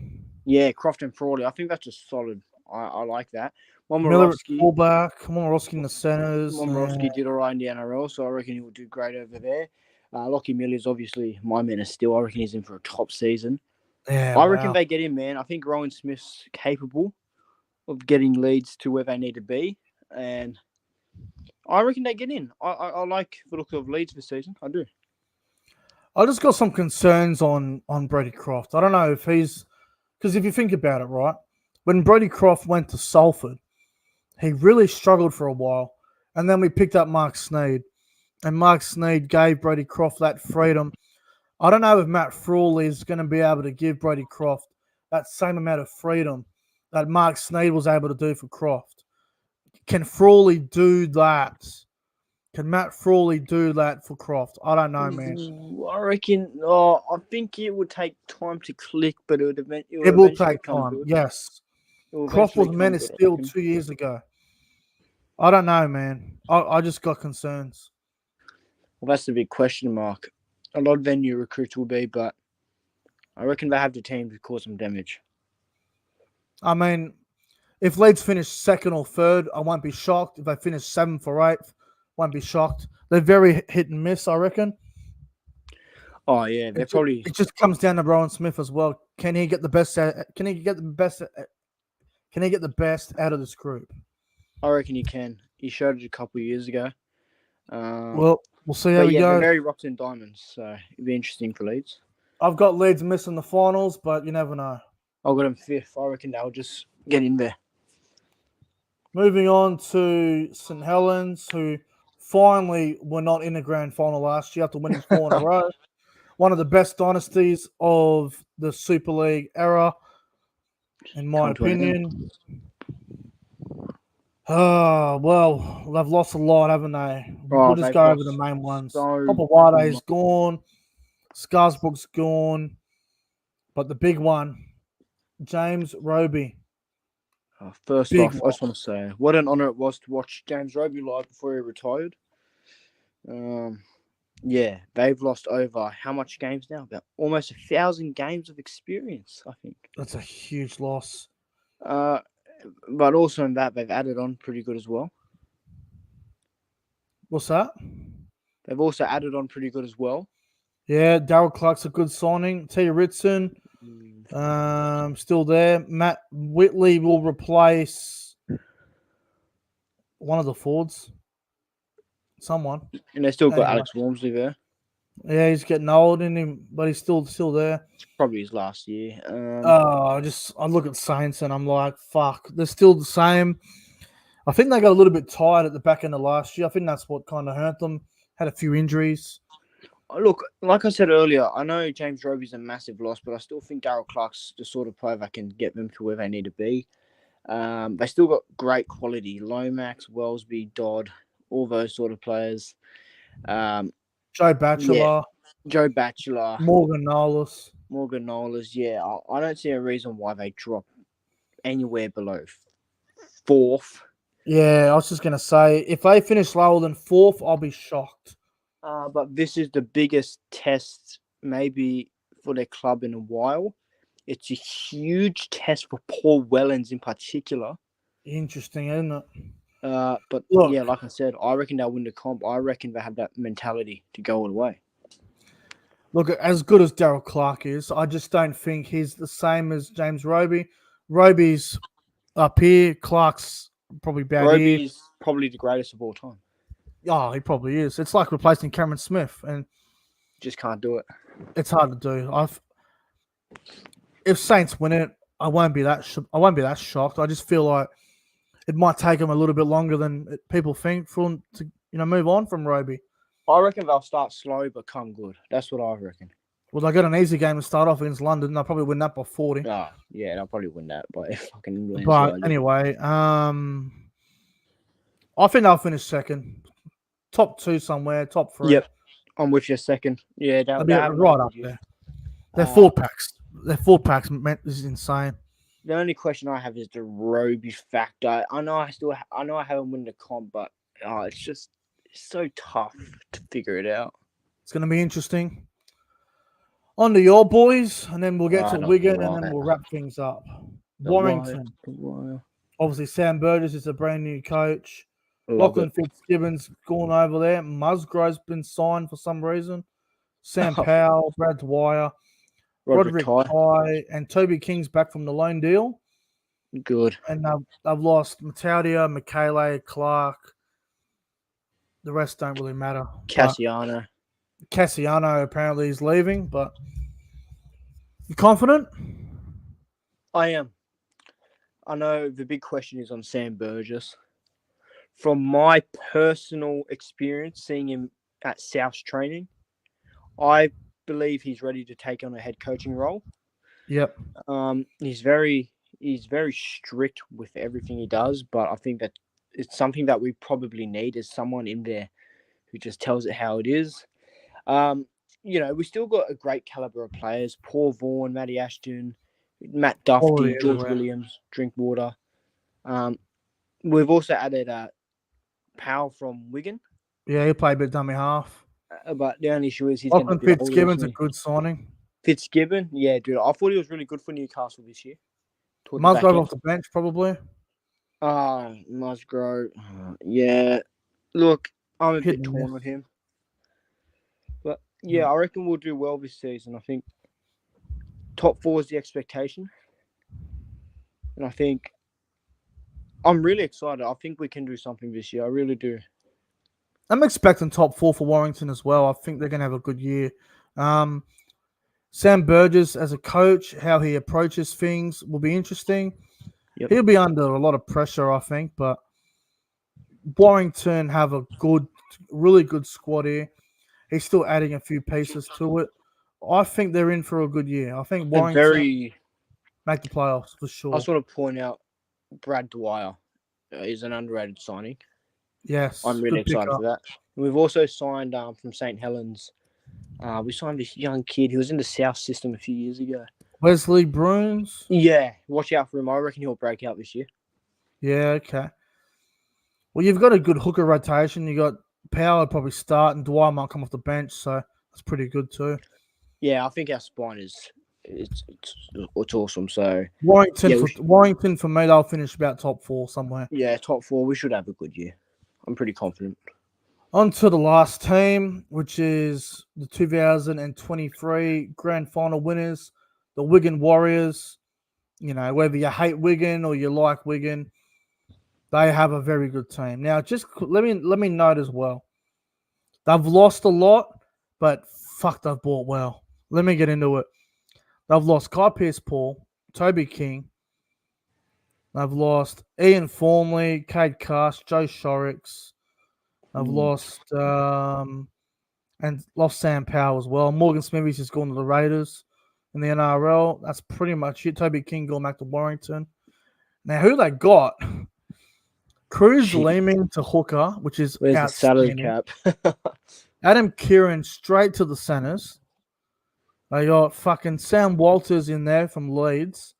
Yeah, Croft and Frawley. I think that's just solid. I like that. Miller at fullback, Momorowski in the centres. Momorowski did all right in the NRL, so I reckon he will do great over there. Lockie Miller is obviously my man of steel. I reckon he's in for a top season. Yeah, I reckon they get in, man. I think Rowan Smith's capable of getting Leeds to where they need to be, and I reckon they get in. I like the look of Leeds this season. I do. I just got some concerns on Brady Croft. I don't know if he's because if you think about it, right, when Brady Croft went to Salford, he really struggled for a while, and then we picked up Mark Sneed, and Mark Sneed gave Brady Croft that freedom. I don't know if Matt Frawley is going to be able to give Brady Croft that same amount of freedom that Mark Sneed was able to do for Croft. Can Frawley do that? Can Matt Frawley do that for Croft? I don't know, man. I reckon. I think it would take time to click, but it will take time. Yes. Croft was meant to steal 2 years ago. I don't know, man. I just got concerns. Well, that's the big question mark. A lot of their new recruits will be, but I reckon they have the team to cause some damage. I mean, if Leeds finish second or third, I won't be shocked. If they finish 7th or 8th, Won't be shocked. They're very hit and miss, I reckon. Oh yeah, they're probably. It just comes down to Rowan Smith as well. Can he get the best? Can he get the best? Can he get the best out of this group? I reckon he can. He showed it a couple of years ago. Well, we'll see how But he yeah, they're goes. very rocks and diamonds, so it'd be interesting for Leeds. I've got Leeds missing the finals, but you never know. I've got them fifth. I reckon they'll just get in there. Moving on to St Helens, who finally were not in the grand final last year after winning 4 in a row. One of the best dynasties of the Super League era, in my Come to an end. opinion. Oh, well, they've lost a lot, haven't they? Oh, We'll just they've go over the lost main ones. so Papawade's much. gone. Scarsbrook's gone. But the big one, James Roby. First Big off, I just want to say what an honour it was to watch James Roby live before he retired. Yeah, they've lost over how much games now? About almost 1,000 games of experience, I think. That's a huge loss. But also in that, they've added on pretty good as well. What's that? They've also added on pretty good as well. Yeah, Darryl Clark's a good signing. T. Ritson, still there. Matt Whitley will replace one of the Fords. Someone. And they still got Anyway. Alex Walmsley there. Yeah, he's getting old in him, but he's still there. It's probably his last year. I look at Saints and I'm like, fuck, they're still the same. I think they got a little bit tired at the back end of last year. I think that's what kind of hurt them. Had a few injuries. Look, like I said earlier, I know James Roby's a massive loss, but I still think Darryl Clark's the sort of player that can get them to where they need to be. They still got great quality. Lomax, Wellesby, Dodd, all those sort of players. Joe Batchelor. Joe Batchelor. Morgan Nolas. Yeah. I don't see a reason why they drop anywhere below fourth. Yeah, I was just going to say, if they finish lower than fourth, I'll be shocked. But this is the biggest test maybe for their club in a while. It's a huge test for Paul Wellens in particular. Interesting, isn't it? But Look, yeah, like I said, I reckon they'll win the comp. I reckon they have that mentality to go all the way. Look, as good as Darryl Clark is, I just don't think he's the same as James Roby. Roby's up here. Clark's probably bad here. Roby's probably the greatest of all time. Oh, he probably is. It's like replacing Cameron Smith, and just can't do it. It's hard to do. If Saints win it, I won't be that shocked. I just feel like it might take them a little bit longer than people think for them to move on from Roby. I reckon they'll start slow but come good. That's what I reckon. Well, they got an easy game to start off against London. They'll probably win that by 40. Oh, yeah, they'll probably win that by fucking. But anyway, I think they'll finish second, top 2 somewhere, top 3. Yep, I'm with you. Second. Yeah, they'll be right up there. They're 4 packs. They're 4 packs. Man, this is insane. The only question I have is the Roby factor. I know I haven't won the comp, but it's so tough to figure it out. It's going to be interesting. On to your boys, and then we'll get to Wigan, and then we'll wrap things up. Warrington. Obviously, Sam Burgess is a brand new coach. Lachlan Fitzgibbon's gone over there. Musgrove's been signed for some reason. Sam Powell, Brad Dwyer, Roderick Ty, and Toby King's back from the loan deal. Good. And they've lost Mataudia, Michele, Clark. The rest don't really matter. Cassiano apparently is leaving, but you confident? I am. I know the big question is on Sam Burgess. From my personal experience seeing him at South's training, I believe he's ready to take on a head coaching role. Yep. He's very strict with everything he does, but I think that it's something that we probably need is someone in there who just tells it how it is. We still got a great caliber of players: Paul Vaughan, Matty Ashton, Matt Duffy, George Williams, Drinkwater. We've also added Powell from Wigan. Yeah, he played a bit dummy half. But the only issue is he's going to be Fitzgibbon's a good signing. Fitzgibbon, yeah, dude. I thought he was really good for Newcastle this year. Musgrove off the bench, probably. Musgrove. Yeah. Look, I'm a Hit bit and torn miss. with him. But yeah, I reckon we'll do well this season. I think top 4 is the expectation. And I think I'm really excited. I think we can do something this year. I really do. I'm expecting top 4 for Warrington as well. I think they're going to have a good year. Sam Burgess as a coach, how he approaches things will be interesting. Yep. He'll be under a lot of pressure, I think, but Warrington have a really good squad here. He's still adding a few pieces to it. I think they're in for a good year. I think And Warrington make the playoffs for I sure. just want to point out Brad Dwyer is an underrated signing. Yes, I'm really good excited pickup. for that. We've also signed from St. Helens. We signed this young kid who was in the South system a few years ago. Wesley Bruins. Yeah, watch out for him. I reckon he'll break out this year. Yeah, okay. Well, you've got a good hooker rotation. You got Power probably start, and Dwyer might come off the bench, so that's pretty good too. Yeah, I think our spine is it's awesome. So Warrington for me, they'll finish about top 4 somewhere. yeah, top 4. We should have a good year. I'm pretty confident. On to the last team, which is the 2023 Grand Final winners, the Wigan Warriors. You know, whether you hate Wigan or you like Wigan, they have a very good team. Now, just let me note as well, they've lost a lot, but fuck, they've bought well. Let me get into it. They've lost Kai Pearce-Paul, Toby King. They've lost Ian Formley, Cade Cast, Joe Shorrocks. They've lost and lost Sam Powell as well. Morgan Smithy's just gone to the Raiders in the NRL. That's pretty much it. Toby King going back to Warrington. Now, who they got? Cruz Leeming to hooker, which is Where's the salary outstanding. cap? Adam Kieran straight to the centres. They got fucking Sam Walters in there from Leeds.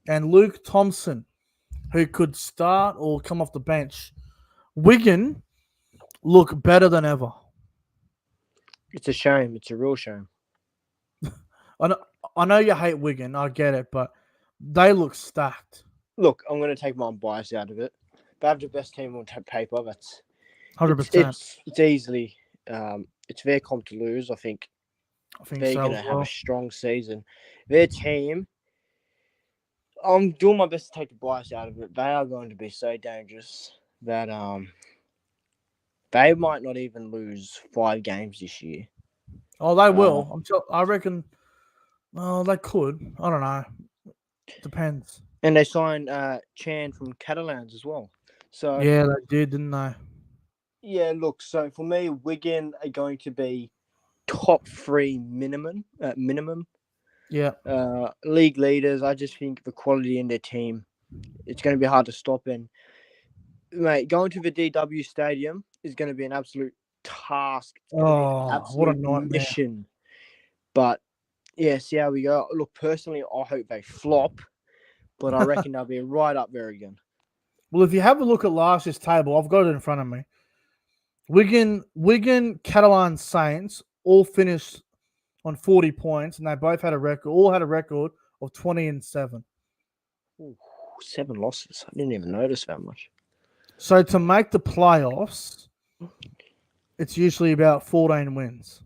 And Luke Thompson, who could start or come off the bench. Wigan look better than ever. It's a shame. It's a real shame. I know you hate Wigan. I get it, but they look stacked. Look, I'm going to take my bias out of it. They have the best team on paper. That's 100%. It's easily it's their comp to lose. I think they're so going to as have well. a strong season. Their team, I'm doing my best to take the bias out of it. They are going to be so dangerous that they might not even lose 5 games this year. Oh, they will. I reckon. Well, they could. I don't know. Depends. And they signed Chan from Catalans as well. So Yeah, they did, didn't they? yeah, look. So for me, Wigan are going to be top 3 minimum. Yeah. League leaders. I just think the quality in their team, it's going to be hard to stop. And mate, going to the DW Stadium is going to be an absolute task. What a nightmare. Mission. But yeah, see how we go. Look, personally, I hope they flop, but I reckon they'll be right up there again. Well, if you have a look at last year's table, I've got it in front of me. Wigan, Catalan Saints all finished on 40 points, and they both had a record of 20-7. Ooh, 7 losses. I didn't even notice that much. So to make the playoffs, it's usually about 14 wins.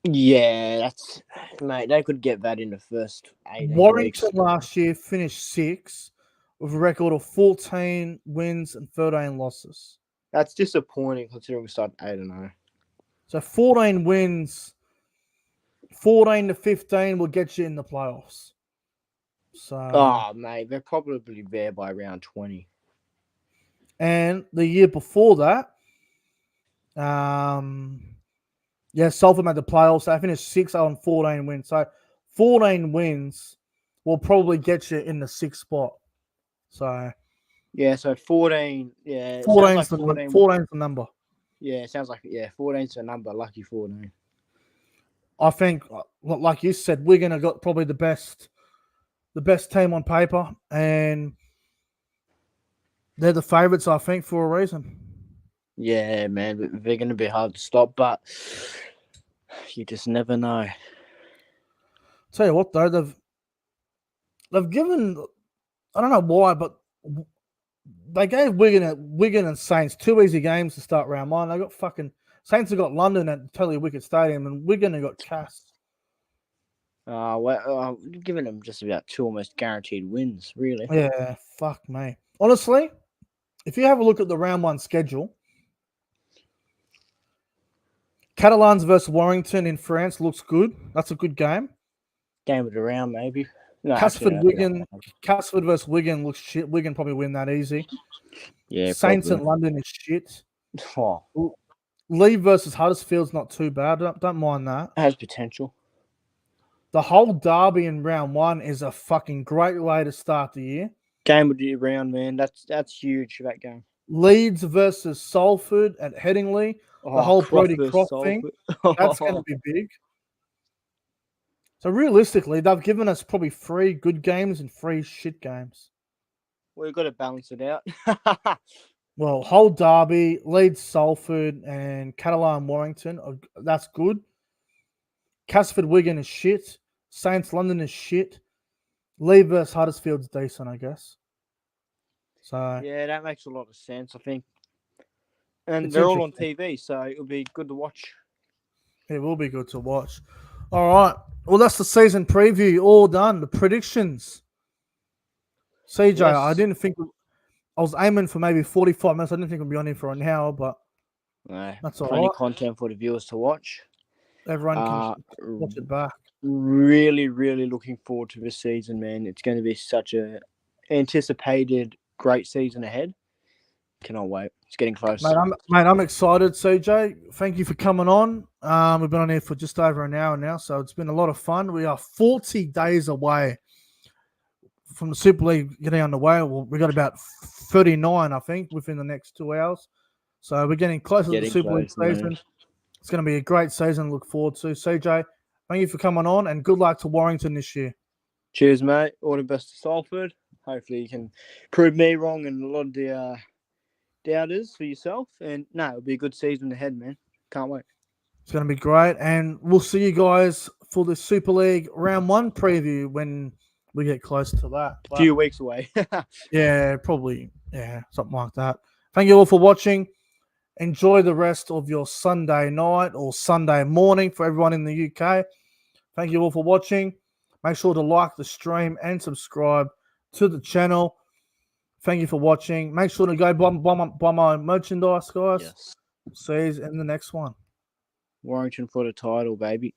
Yeah, mate, they could get that in the first 18 Warrington weeks. last year finished 6th with a record of 14 wins and 13 losses. That's disappointing considering we started 8-0. So 14 wins, 14 to 15 will get you in the playoffs. So, mate, they're probably there by round 20. and the year before that, Salford made the playoffs. They finished 6th on 14 wins. So 14 wins will probably get you in the 6th spot. So yeah, so 14. Yeah, 14's the number. Yeah, it sounds like 14's the number. Lucky 14. I think, like you said, Wigan have got probably the best team on paper, and they're the favourites, I think, for a reason. Yeah, man, they're going to be hard to stop, but you just never know. Tell you what, though, they've given, I don't know why, but they gave Wigan and Saints 2 easy games to start round 1. They got fucking Saints have got London at totally wicked stadium, and Wigan have got Cass. Giving them just about 2 almost guaranteed wins, really. Yeah, fuck me. Honestly, if you have a look at the round 1 schedule, Catalans versus Warrington in France looks good. That's a good game. Game of the round, maybe. No, Casford actually, Wigan, Casford versus Wigan looks shit. Wigan probably win that easy. Yeah, Saints probably. and London is shit. Oh, Lee versus Huddersfield's not too bad. Don't mind that. has potential. The whole derby in round 1 is a fucking great way to start the year. Game of the round, man. That's huge for that game. Leeds versus Salford at Headingley. The whole Brodie Croft thing. That's going to be big. So realistically, they've given us probably 3 good games and 3 shit games. We've got to balance it out. Well, whole derby, Leeds, Salford, and Catalan Warrington. That's good. Casford Wigan is shit. Saints London is shit. Lee versus Huddersfield's decent, I guess. So yeah, that makes a lot of sense, I think. And they're all on TV, so it'll be good to watch. It will be good to watch. All right. Well, that's the season preview. All done. The predictions. CJ, Yes. I didn't think I was aiming for maybe 45 minutes. I didn't think we'd be on here for an hour, but No, that's all plenty right. of content for the viewers to watch. Everyone can watch it back. Really, really looking forward to this season, man. It's going to be such a anticipated great season ahead. Cannot wait. It's getting close. Mate, I'm excited, CJ. Thank you for coming on. We've been on here for just over an hour now, so it's been a lot of fun. We are 40 days away from the Super League getting underway. Well, we got about 39, I think, within the next 2 hours. So we're getting closer to the Super League season. Man. It's going to be a great season to look forward to. CJ, thank you for coming on, and good luck to Warrington this year. Cheers, mate. All the best to Salford. Hopefully you can prove me wrong and a lot of the doubters for yourself. And no, it'll be a good season ahead, man. Can't wait. It's going to be great. And we'll see you guys for the Super League round 1 preview when we get close to that. A few weeks away. Yeah, probably. Yeah, something like that. Thank you all for watching. Enjoy the rest of your Sunday night or Sunday morning for everyone in the UK. Thank you all for watching. Make sure to like the stream and subscribe to the channel. Thank you for watching. Make sure to go buy my merchandise, guys. Yes. See you in the next one. Warrington for the title, baby.